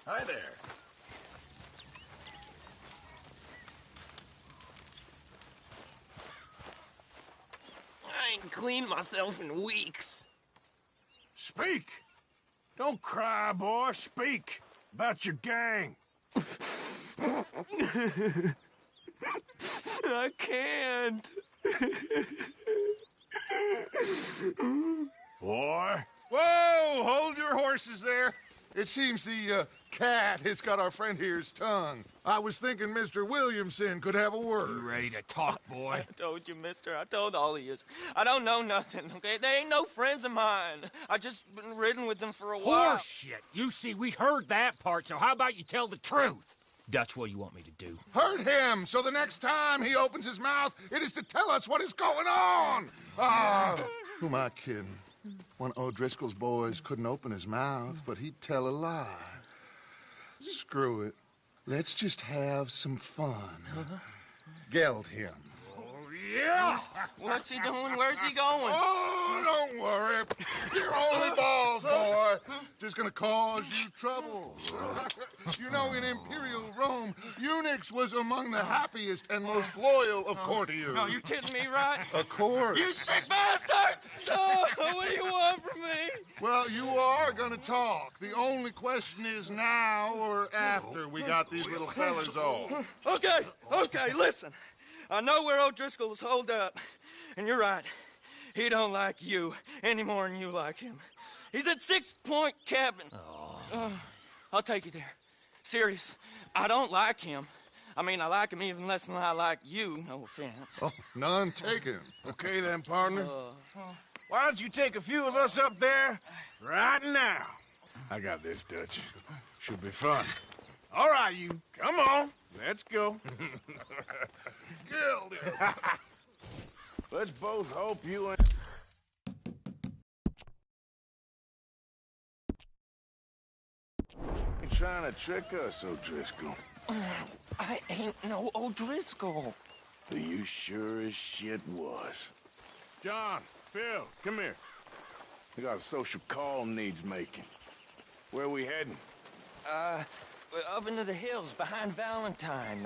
Hi there. I ain't cleaned myself in weeks. Speak! Don't cry, boy. Speak about your gang. I can't. Boy. Whoa! Hold your horses there. It seems the cat has got our friend here's tongue. I was thinking Mr. Williamson could have a word. You ready to talk, boy? I told you, mister. I told all of you. I don't know nothing, okay? They ain't no friends of mine. I just been ridden with them for a while. Horseshit. You see, we heard that part, so how about you tell the truth? Dutch, what do you want me to do? Hurt him, so the next time he opens his mouth, it is to tell us what is going on. Ah, who am I kidding? One of O'Driscoll's boys couldn't open his mouth, but he'd tell a lie. Screw it. Let's just have some fun. Geld him. Yeah! What's he doing? Where's he going? Oh, don't worry. You're only balls, boy. Just gonna cause you trouble. You know, in Imperial Rome, eunuchs was among the happiest and most loyal of courtiers. No, you kidding me, right? Of course. You sick bastard! Oh, what do you want from me? Well, you are gonna talk. The only question is now or after we got these little fellas off. Okay, listen. I know where O'Driscoll's holed up, and you're right. He don't like you any more than you like him. He's at 6 Point Cabin. I'll take you there. Serious, I don't like him. I mean, I like him even less than I like you, no offense. Oh, none taken. Okay then, partner. Why don't you take a few of us up there right now? I got this, Dutch. Should be fun. All right, you. Come on. Let's go. Let's both hope you and... You're trying to trick us, O'Driscoll. I ain't no O'Driscoll. You sure as shit was. John, Phil, come here. We got a social call needs making. Where are we heading? Up into the hills behind Valentine.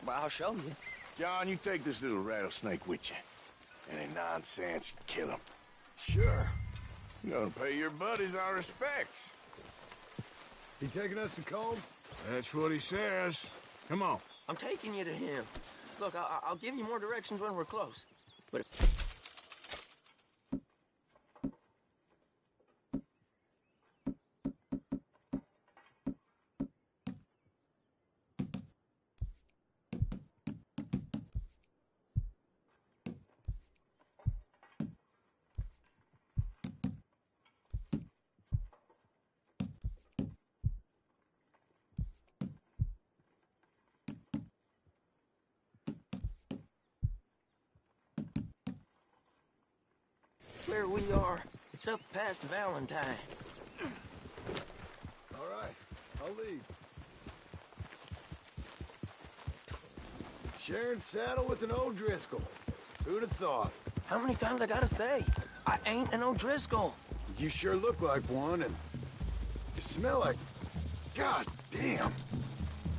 Well, I'll show you. John, you take this little rattlesnake with you. Any nonsense, you kill him. Sure. You're gonna pay your buddies our respects. He taking us to Cold? That's what he says. Come on. I'm taking you to him. Look, I'll give you more directions when we're close. But where we are, it's up past Valentine. All right, I'll lead. Sharing saddle with an O'Driscoll. Who'd have thought? How many times I gotta say? I ain't an O'Driscoll. You sure look like one, and you smell like... God damn.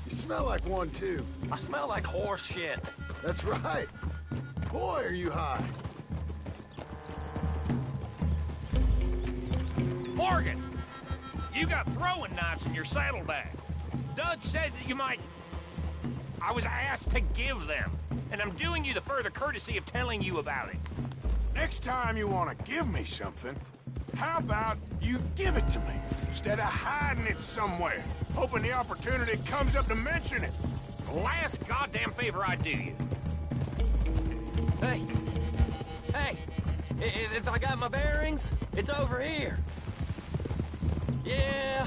You smell like one, too. I smell like horse shit. That's right. Boy, are you high. Morgan! You got throwing knives in your saddlebag. Dud said that you might... I was asked to give them, and I'm doing you the further courtesy of telling you about it. Next time you want to give me something, how about you give it to me, instead of hiding it somewhere, hoping the opportunity comes up to mention it? The last goddamn favor I do you. Hey! If I got my bearings, it's over here. Yeah,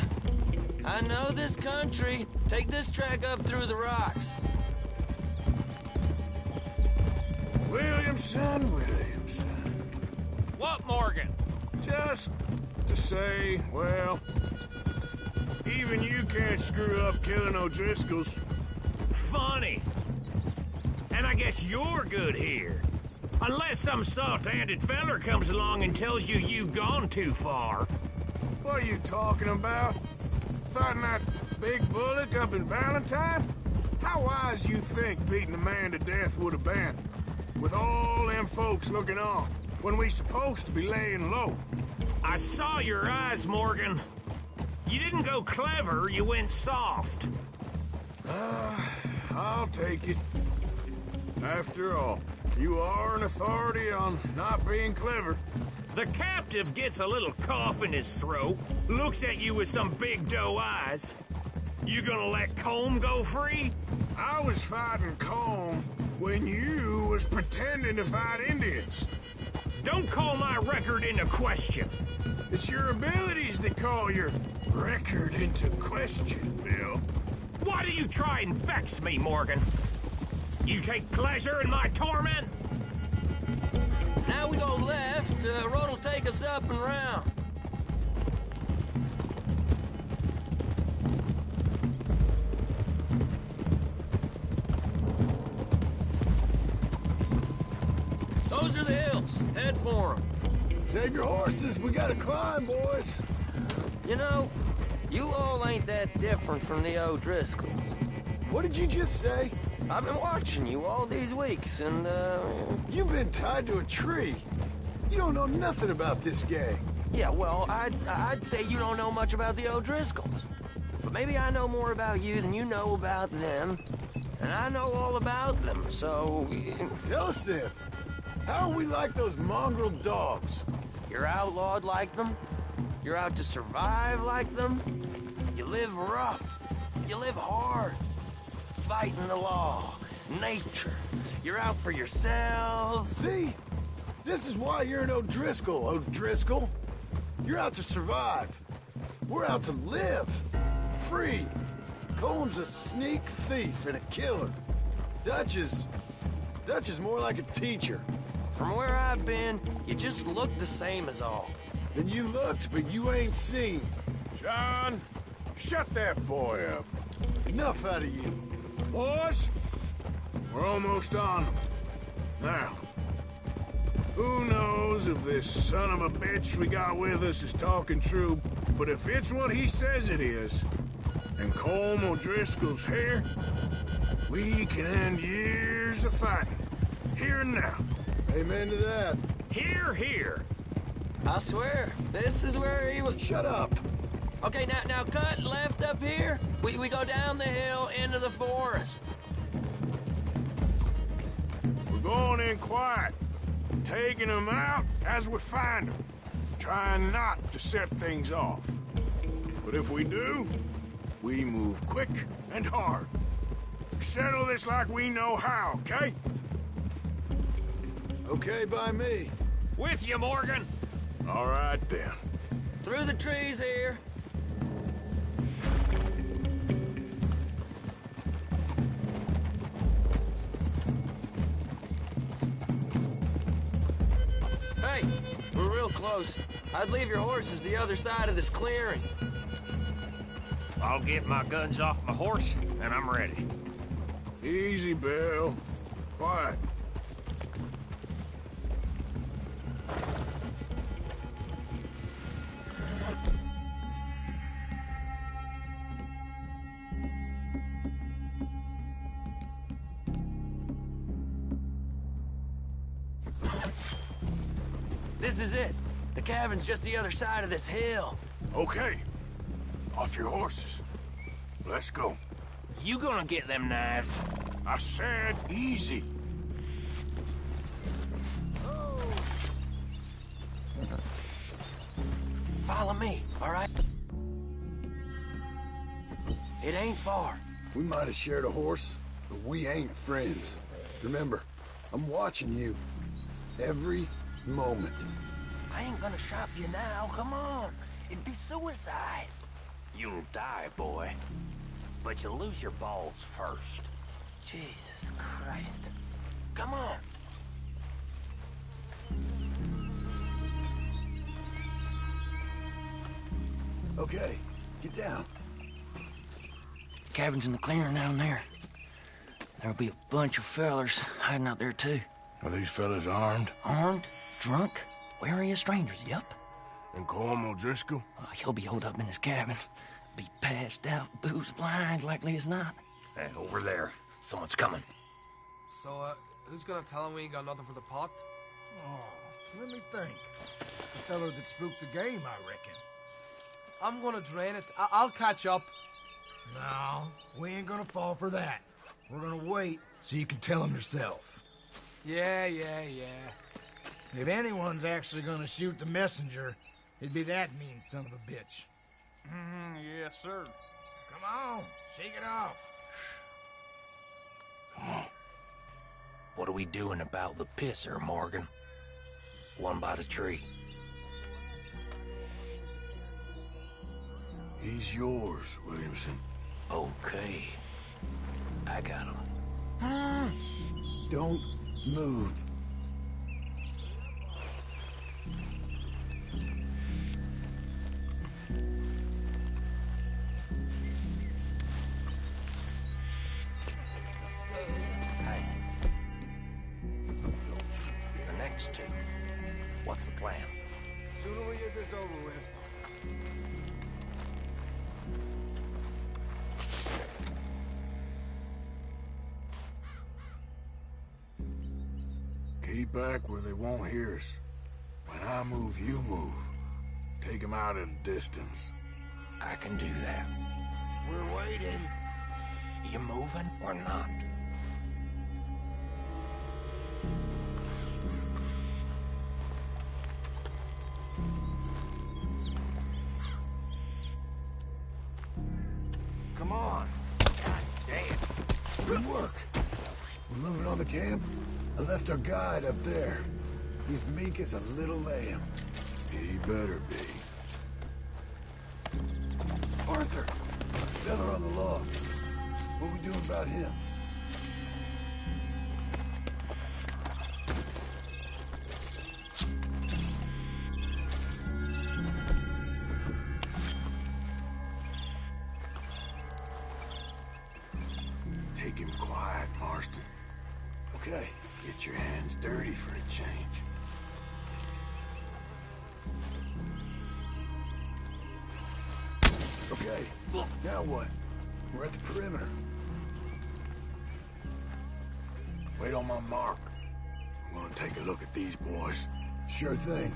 I know this country. Take this track up through the rocks. Williamson. What, Morgan? Just to say, well, even you can't screw up killing O'Driscolls. Funny. And I guess you're good here. Unless some soft-handed feller comes along and tells you you've gone too far. What are you talking about? Fighting that big bullock up in Valentine? How wise you think beating a man to death would have been? With all them folks looking on, when we supposed to be laying low. I saw your eyes, Morgan. You didn't go clever, you went soft. I'll take it. After all, you are an authority on not being clever. The captive gets a little cough in his throat, looks at you with some big doe eyes. You gonna let Colm go free? I was fighting Colm when you was pretending to fight Indians. Don't call my record into question. It's your abilities that call your record into question, Bill. Why do you try and vex me, Morgan? You take pleasure in my torment? Now we go left. Road'll take us up and round. Those are the hills. Head for them. Save your horses. We gotta climb, boys. You know, you all ain't that different from the O'Driscolls. What did you just say? I've been watching you all these weeks, and, You've been tied to a tree. You don't know nothing about this gang. Yeah, well, I'd say you don't know much about the O'Driscolls. But maybe I know more about you than you know about them. And I know all about them, so... Tell us then. How are we like those mongrel dogs? You're outlawed like them. You're out to survive like them. You live rough. You live hard. Fighting the law, nature. You're out for yourselves. See? This is why you're an O'Driscoll, O'Driscoll. You're out to survive. We're out to live. Free. Colm's a sneak thief and a killer. Dutch is more like a teacher. From where I've been, you just look the same as all. Then you looked, but you ain't seen. John, shut that boy up. Enough out of you. Boys, we're almost on them. Now, who knows if this son of a bitch we got with us is talking true, but if it's what he says it is, and Colm O'Driscoll's here, we can end years of fighting. Here and now. Amen to that. Here, here. I swear, this is where he was... Shut up. Okay, now cut left up here. We go down the hill into the forest. We're going in quiet, taking them out as we find them, trying not to set things off. But if we do, we move quick and hard. Settle this like we know how, okay? Okay by me. With you, Morgan. All right, then. Through the trees here. Hey, we're real close. I'd leave your horses the other side of this clearing. I'll get my guns off my horse, and I'm ready. Easy, Bill. Quiet. This is it. The cabin's just the other side of this hill. Okay. Off your horses. Let's go. You gonna get them knives? I said easy. Follow me, all right? It ain't far. We might have shared a horse, but we ain't friends. Remember, I'm watching you. Every moment. I ain't gonna shop you now, come on. It'd be suicide. You'll die, boy. But you'll lose your balls first. Jesus Christ. Come on. Okay, get down. Cabin's in the clearing down there. There'll be a bunch of fellers hiding out there too. Are these fellas armed? Armed? Drunk? Wary of strangers, yup. And Corm O'Driscoll? He'll be holed up in his cabin. Be passed out, booze blind, likely as not. Hey, over there. Someone's coming. So, who's gonna tell him we ain't got nothing for the pot? Oh, let me think. The fella that spooked the game, I reckon. I'm gonna drain it. I'll catch up. No, we ain't gonna fall for that. We're gonna wait so you can tell him yourself. Yeah. If anyone's actually gonna shoot the messenger, it'd be that mean son of a bitch. Yes, sir. Come on, shake it off. Come on. What are we doing about the pisser, Morgan? One by the tree. He's yours, Williamson. Okay. I got him. Don't move. Hey. The next two. What's the plan? Sooner we get this over with. Keep back where they won't hear us. When I move, you move. Take them out at a distance. I can do that. We're waiting. You moving or not? Come on. God damn. Good work. We're moving on the camp. I left our guide up there. He's meek as a little lamb. He better be. Arthur! Fella on the log. What we doing about him? Take him quiet, Marston. Okay, get your hands dirty for a change. Okay, now what? We're at the perimeter. Wait on my mark. I'm gonna take a look at these boys. Sure thing.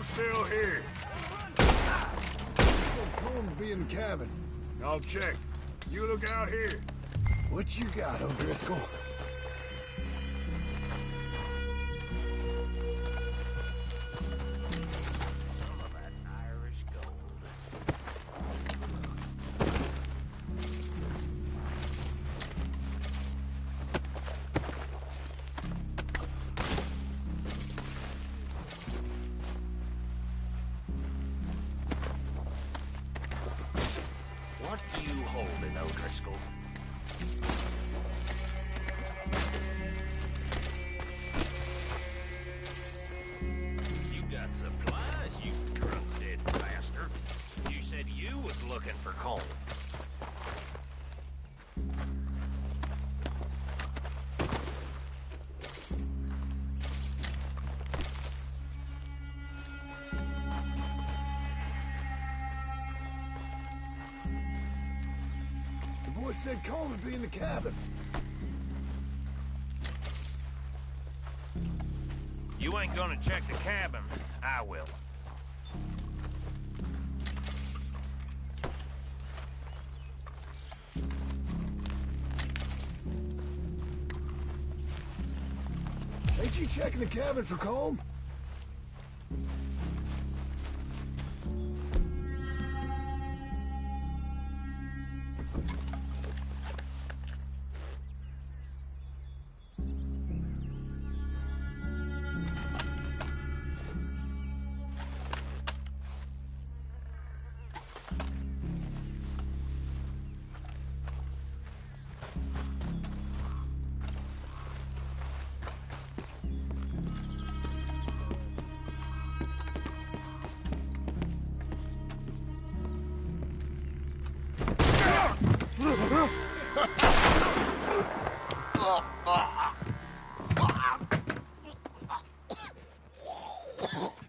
Colm's still here. Colm be in the cabin. I'll check. You look out here. What you got, O'Driscoll? What do you hold in O'Driscoll? You got supplies, you drunk dead bastard. You said you was looking for coal. The boy said Colm would be in the cabin. You ain't gonna check the cabin. I will. Ain't you checking the cabin for Colm?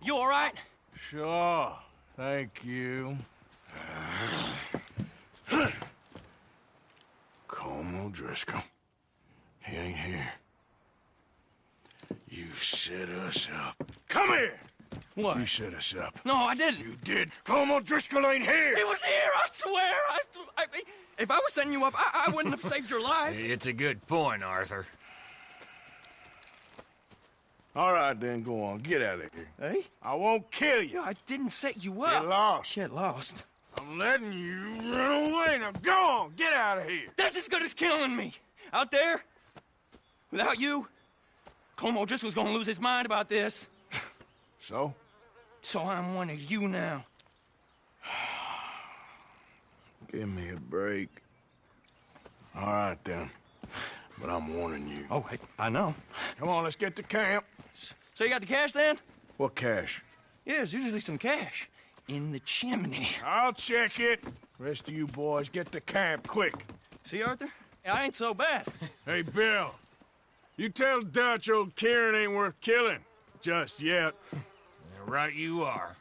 You all right? Sure. Thank you. Colm O'Driscoll. He ain't here. You set us up. Come here! What? You set us up. No, I didn't. You did. Colm O'Driscoll ain't here! He was here, I swear! If I was setting you up, I wouldn't have saved your life. It's a good point, Arthur. All right, then, go on. Get out of here. Hey? I won't kill you. I didn't set you up. Get lost. Get lost. I'm letting you run away. Now go on. Get out of here. That's as good as killing me. Out there, without you, Colm O'Driscoll's gonna lose his mind about this. So? So I'm one of you now. Give me a break. All right, then. But I'm warning you. Oh, hey, I know. Come on, let's get to camp. So you got the cash, then? What cash? Yeah, there's usually some cash in the chimney. I'll check it. Rest of you boys, get to camp, quick. See, Arthur? I ain't so bad. Hey, Bill. You tell Dutch old Kieran ain't worth killing. Just yet. Right you are.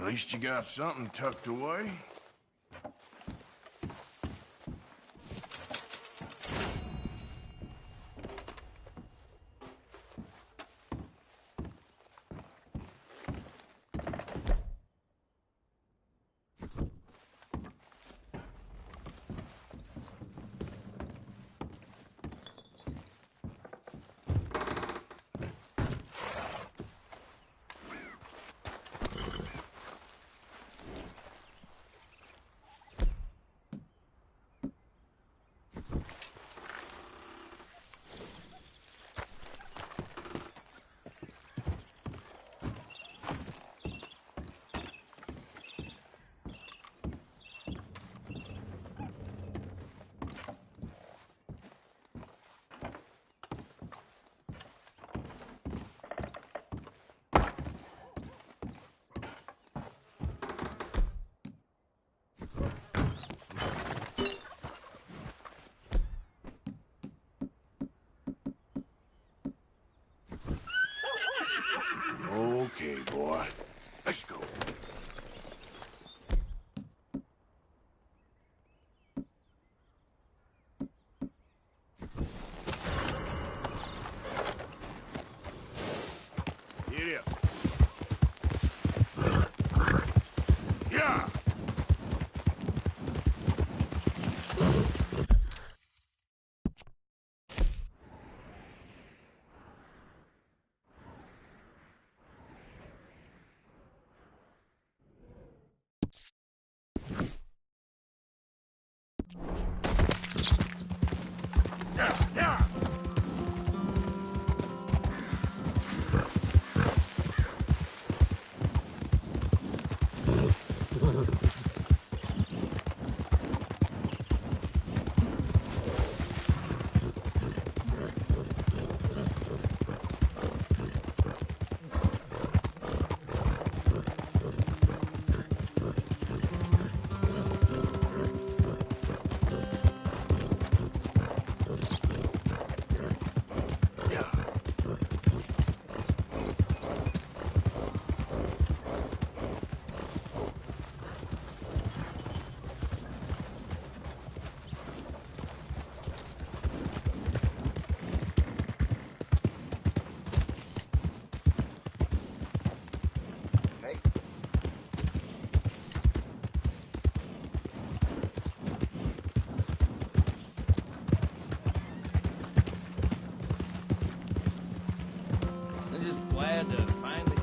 At least you got something tucked away. Okay, boy. Let's go. Get up. Yeah. Glad to finally...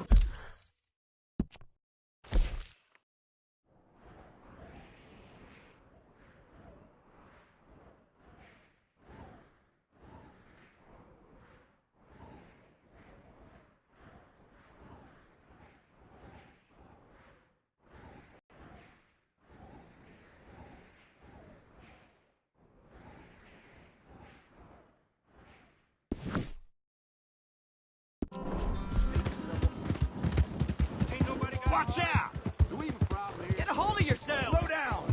Watch out! Do we have a problem here? Get a hold of yourself! Slow down!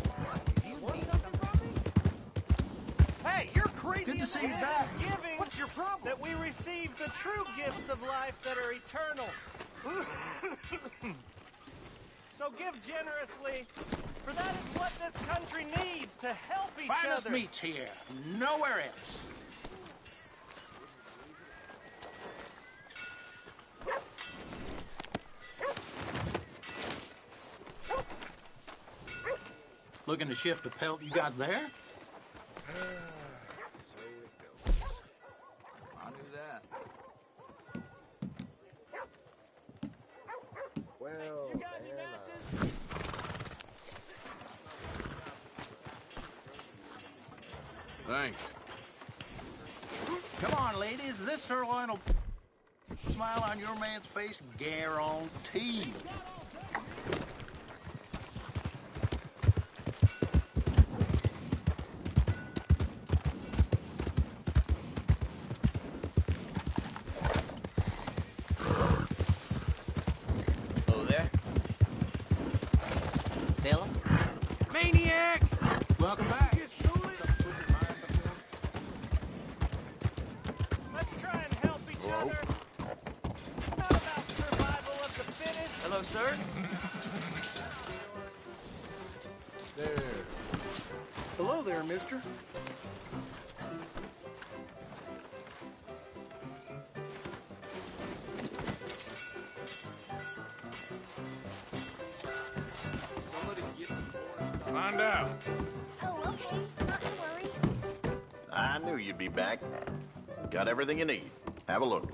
Hey, you're crazy. Good to as see you hell. back. Giving What's your problem? that we receive the true gifts of life that are eternal. So give generously, for that is what this country needs to help each Finest other. meats here. Nowhere else. Looking to shift the pelt you got there? So it goes. I knew that. Well, thanks. Come on, ladies. This sirloin will smile on your man's face, guaranteed. Maniac! Welcome back. Let's try and help each other. It's not about survival of the fittest. Hello, sir. There. Hello there, mister. Find out. Oh, okay. Not to worry. I knew you'd be back. Got everything you need. Have a look.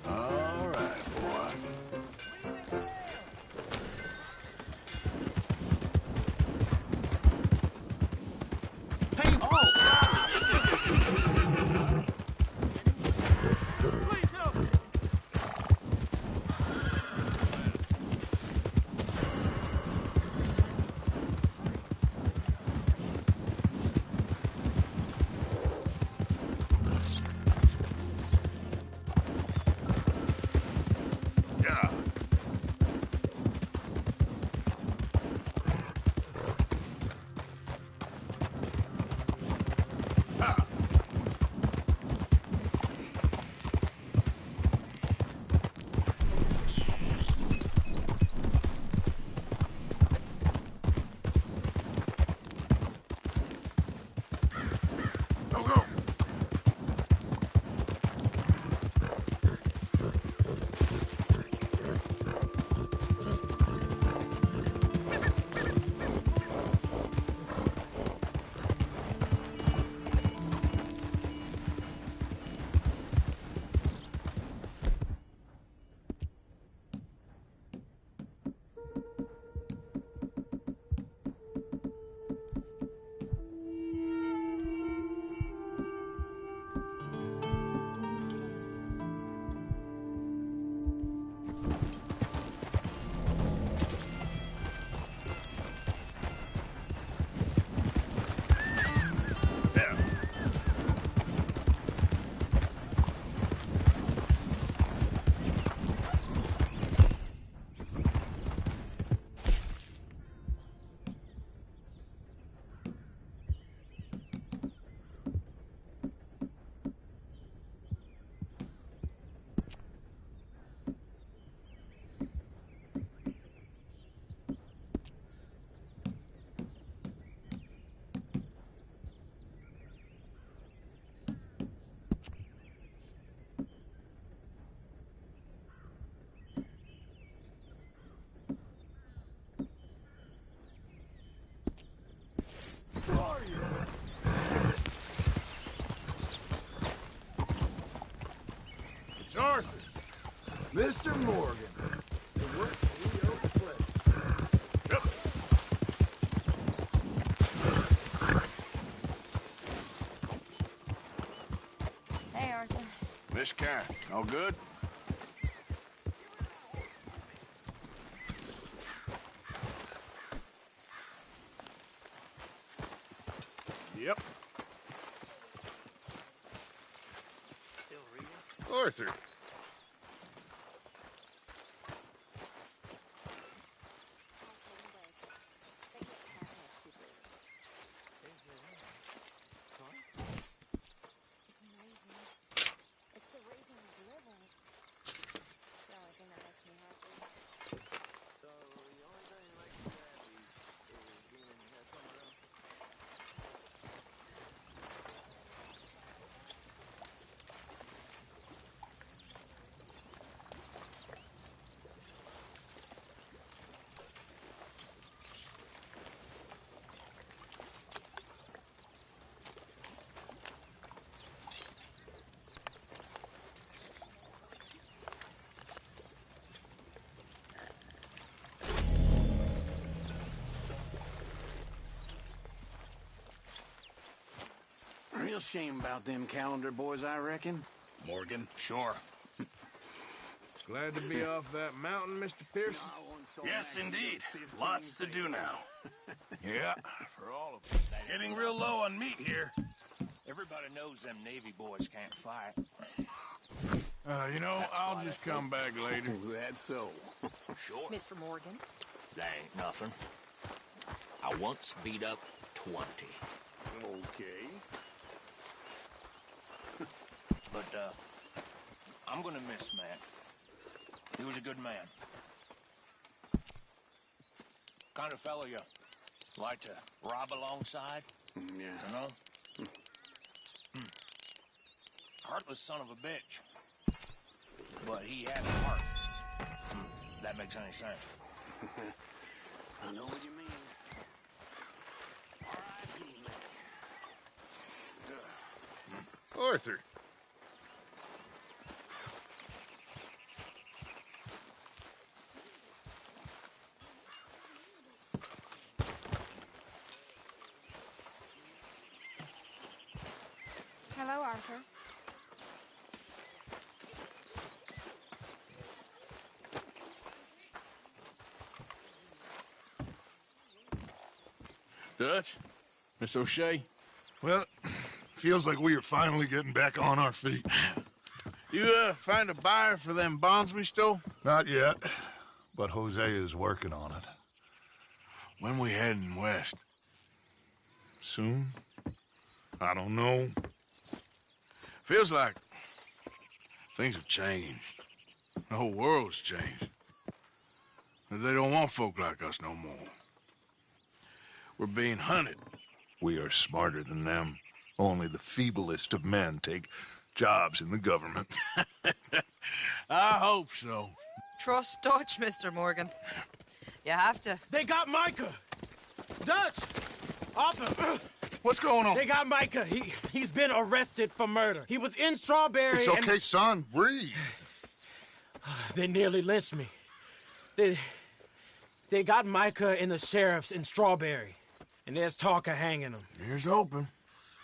All right, boy. Hey, oh! Yeah. Go, go. Yeah. It's Arthur. Mr. Morgan. The work we owe the play. Yep. Hey, Arthur. Miss Karen, all good? Yep. Arthur. Real shame about them calendar boys, I reckon. Morgan, sure. Glad to be off that mountain, Mr. Pearson? I won't Yes, indeed. Lots to do now. Yeah, for all of us. Getting real low on meat here. Everybody knows them Navy boys can't fight. You know, I'll just come back later. That's so. Sure. Mr. Morgan? That ain't nothing. I once beat up 20. Okay. But, I'm gonna miss Matt. He was a good man. Kind of fellow you like to rob alongside. Yeah. You know? Heartless son of a bitch. But he had a heart. That makes any sense. I know what you mean. Arthur. Hello, Arthur. Dutch? Miss O'Shea? Well, feels like we are finally getting back on our feet. You, find a buyer for them bonds we stole? Not yet, but Jose is working on it. When we heading west? Soon? I don't know. Feels like things have changed. The whole world's changed. They don't want folk like us no more. We're being hunted. We are smarter than them. Only the feeblest of men take jobs in the government. I hope so. Trust Dutch, Mr. Morgan. You have to. They got Micah! Dutch! Arthur! What's going on? They got Micah. He's been arrested for murder. He was in Strawberry. It's okay, son. Breathe. They nearly lynched me. They got Micah and the sheriffs in Strawberry. And there's talk of hanging him. Here's hoping.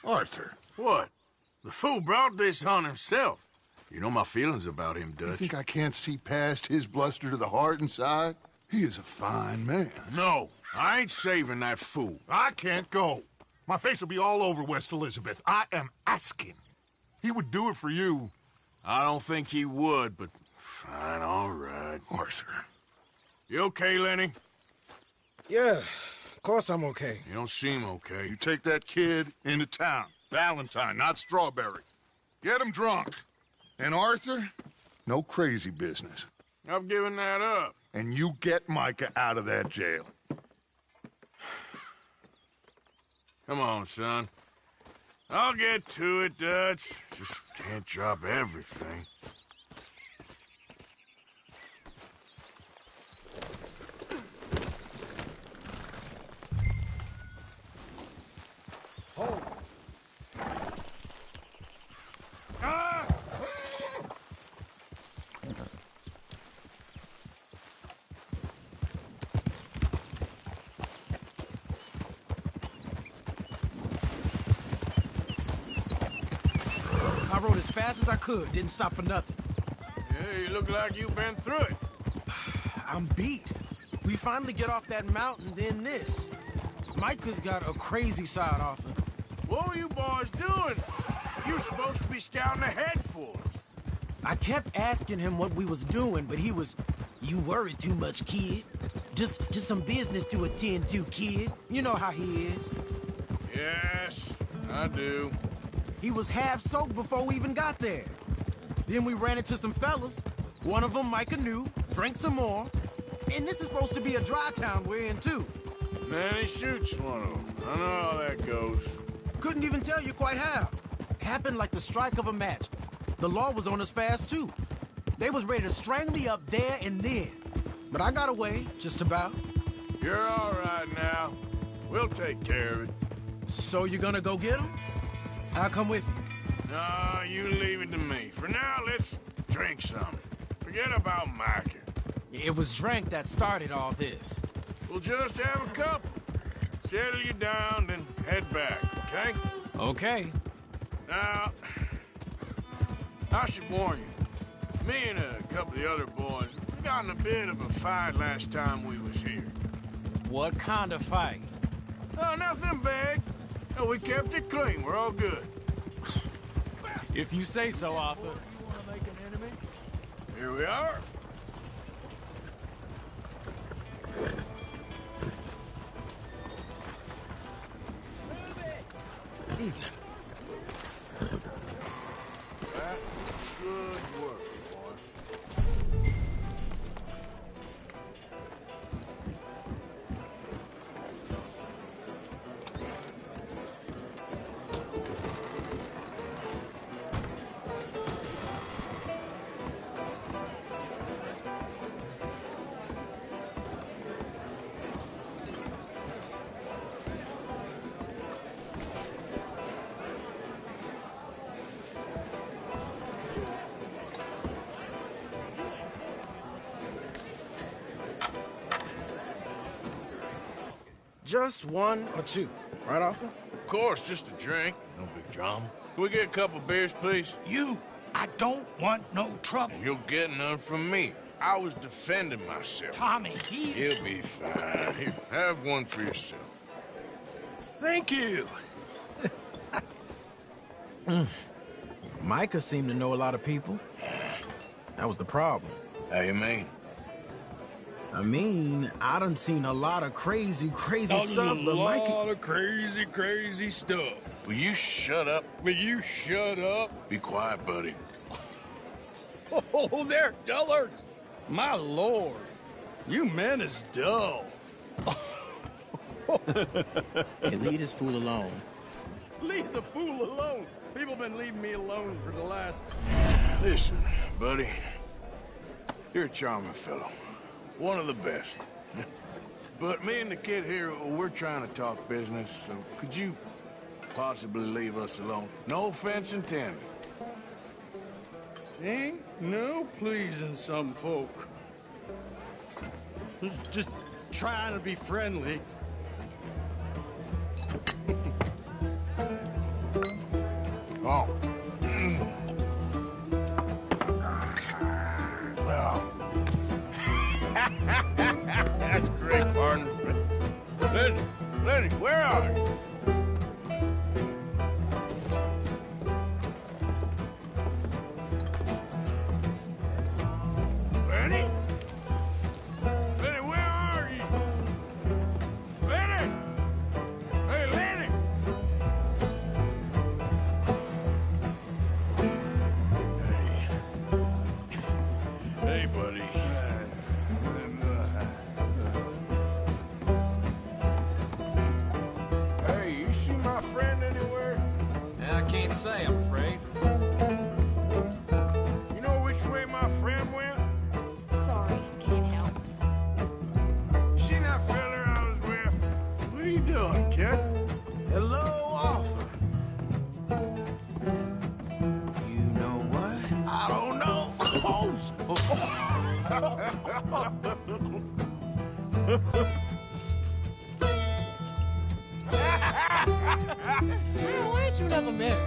Arthur. What? The fool brought this on himself. You know my feelings about him, Dutch. You think I can't see past his bluster to the heart inside? He is a fine man. No, I ain't saving that fool. I can't go. My face will be all over West Elizabeth. I am asking. He would do it for you. I don't think he would, but fine, all right. Arthur. You okay, Lenny? Yeah, of course I'm okay. You don't seem okay. You take that kid into town. Valentine, not Strawberry. Get him drunk. And Arthur, no crazy business. I've given that up. And you get Micah out of that jail. Come on, son. I'll get to it, Dutch. Just can't drop everything. I rode as fast as I could, didn't stop for nothing. Yeah, you look like you've been through it. I'm beat. We finally get off that mountain, then this. Micah's got a crazy side off him. What were you boys doing? You're supposed to be scouting ahead for us. I kept asking him what we was doing, but he was, "You worry too much, kid. Just some business to attend to, kid." You know how he is. Yes, I do. He was half soaked before we even got there. Then we ran into some fellas. One of them Micah knew, drank some more. And this is supposed to be a dry town we're in, too. Then he shoots one of them. I know how that goes. Couldn't even tell you quite how. Happened like the strike of a match. The law was on us fast, too. They was ready to strangle me up there and then. But I got away, just about. You're all right now. We'll take care of it. So you gonna go get him? I'll come with you. No, you leave it to me. For now, let's drink some. Forget about Micah. It was drink that started all this. We'll just have a couple. Settle you down, then head back, okay? Okay. Now, I should warn you. Me and a couple of the other boys, we got in a bit of a fight last time we was here. What kind of fight? Oh, nothing big. No, we kept it clean. We're all good. If you say so, Arthur. You want to make an enemy? Here we are. Evening. That's good work, boy. Just one or two, right, Arthur? Of course, just a drink. No big drama. Can we get a couple beers, please? I don't want no trouble. You'll get none from me. I was defending myself. Tommy, he's... He'll be fine. Here, have one for yourself. Thank you. Micah seemed to know a lot of people. That was the problem. How you mean? I mean, I done seen a lot of crazy stuff, but Micah... A lot of crazy stuff. Will you shut up? Will you shut up? Be quiet, buddy. Oh, they're dullards. My lord. You men is dull. Hey, leave this fool alone. Leave the fool alone. People been leaving me alone for the last... Listen, buddy. You're a charming fellow. One of the best. But me and the kid here, we're trying to talk business, so could you possibly leave us alone? No offense intended. Ain't no pleasing some folk. Just trying to be friendly. Oh. That's great, partner. Lenny, where are you? Lenny? Lenny, where are you? Lenny! Hey, Lenny! Hey, buddy. Hey, you see my friend anywhere? I can't say, I'm afraid. You know which way my friend went? Sorry, can't help. See that fella I was with? What are you doing, kid? Hello, Arthur. You know what? I don't know. Man, why ain't you never married?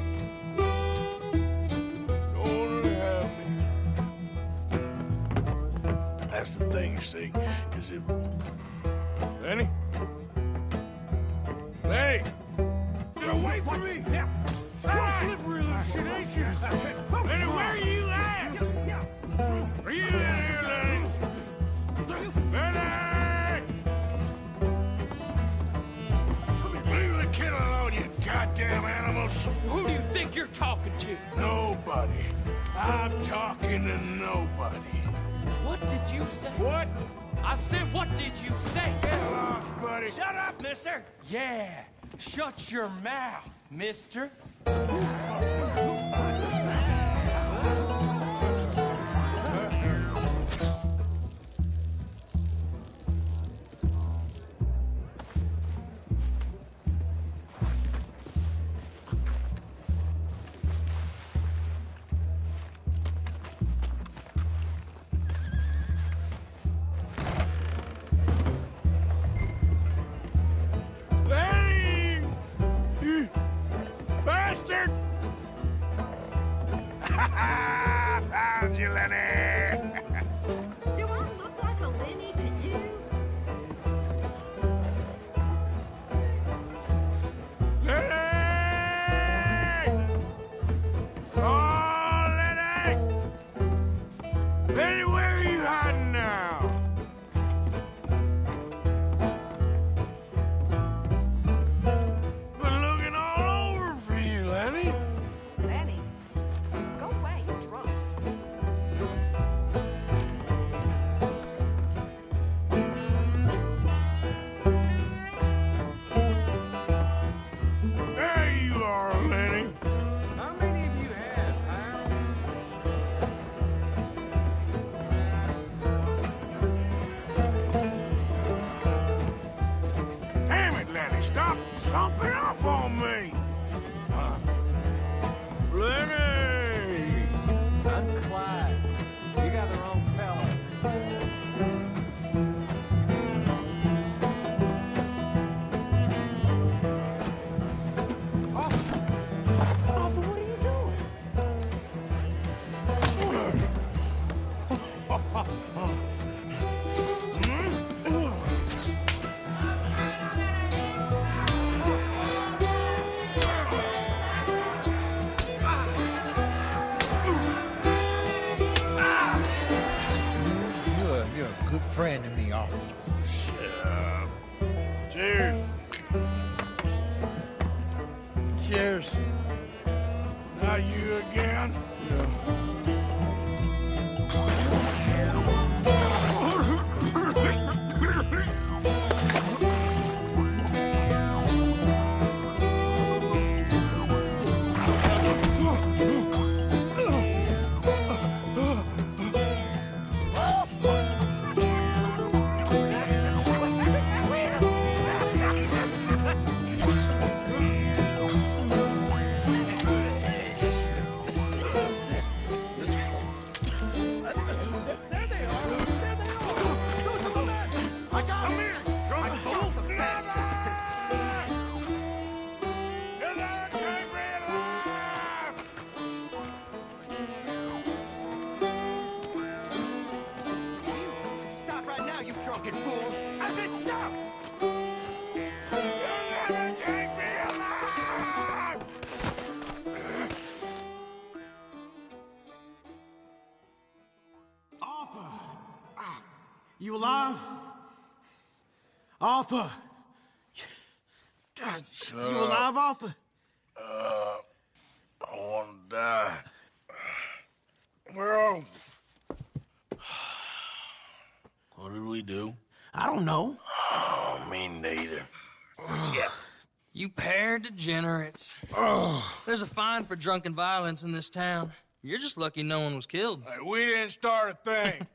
Only have me. That's the thing, you see, is it... Lenny? Lenny! Get away from me! Now! You're slippery little shit, ain't you? Lenny, where are you at? Are you in here, Lenny? Lenny! Leave the kid alone, you goddamn animals! Who do you think you're talking to? Nobody. I'm talking to nobody. What did you say? What? I said, what did you say? Get lost, buddy. Shut up, mister. Yeah, shut your mouth, mister. Lenny! You bastard! Found you, Lenny! Do I Stop slumping off on me! Lenny! I'm Clyde. You got the wrong fella. Arthur, what are you doing? You're a good friend to me, Arthur. Cheers. Cheers. Now you again? Stop right now, you drunken fool! I said stop! Arthur! You alive? Arthur! You alive, Arthur? I want to die. Well, what did we do? I don't know. Oh, me neither. Yeah. You pair degenerates. There's a fine for drunken violence in this town. You're just lucky no one was killed. Hey, we didn't start a thing.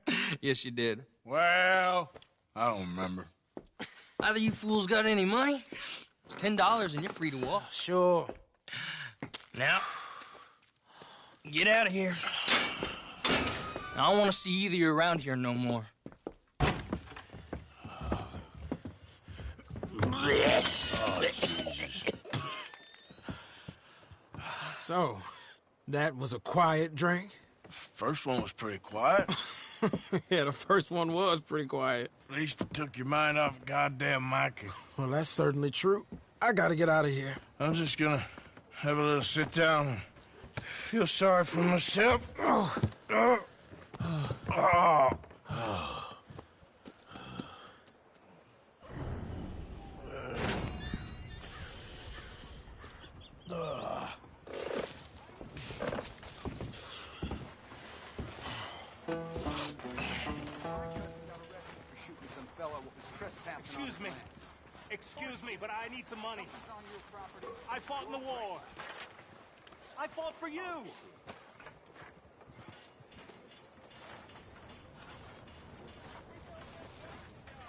Yes, you did. Well, I don't remember. Either you fools got any money? It's $10 and you're free to walk. Sure. Now, get out of here. I don't want to see either of you around here no more. Oh, Jesus. So, that was a quiet drink? First one was pretty quiet. Yeah, the first one was pretty quiet. At least it took your mind off goddamn Mikey. Well, that's certainly true. I gotta get out of here. I'm just gonna have a little sit down and feel sorry for myself. Excuse me, but I need some money. I fought in the war. I fought for you.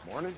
Morning.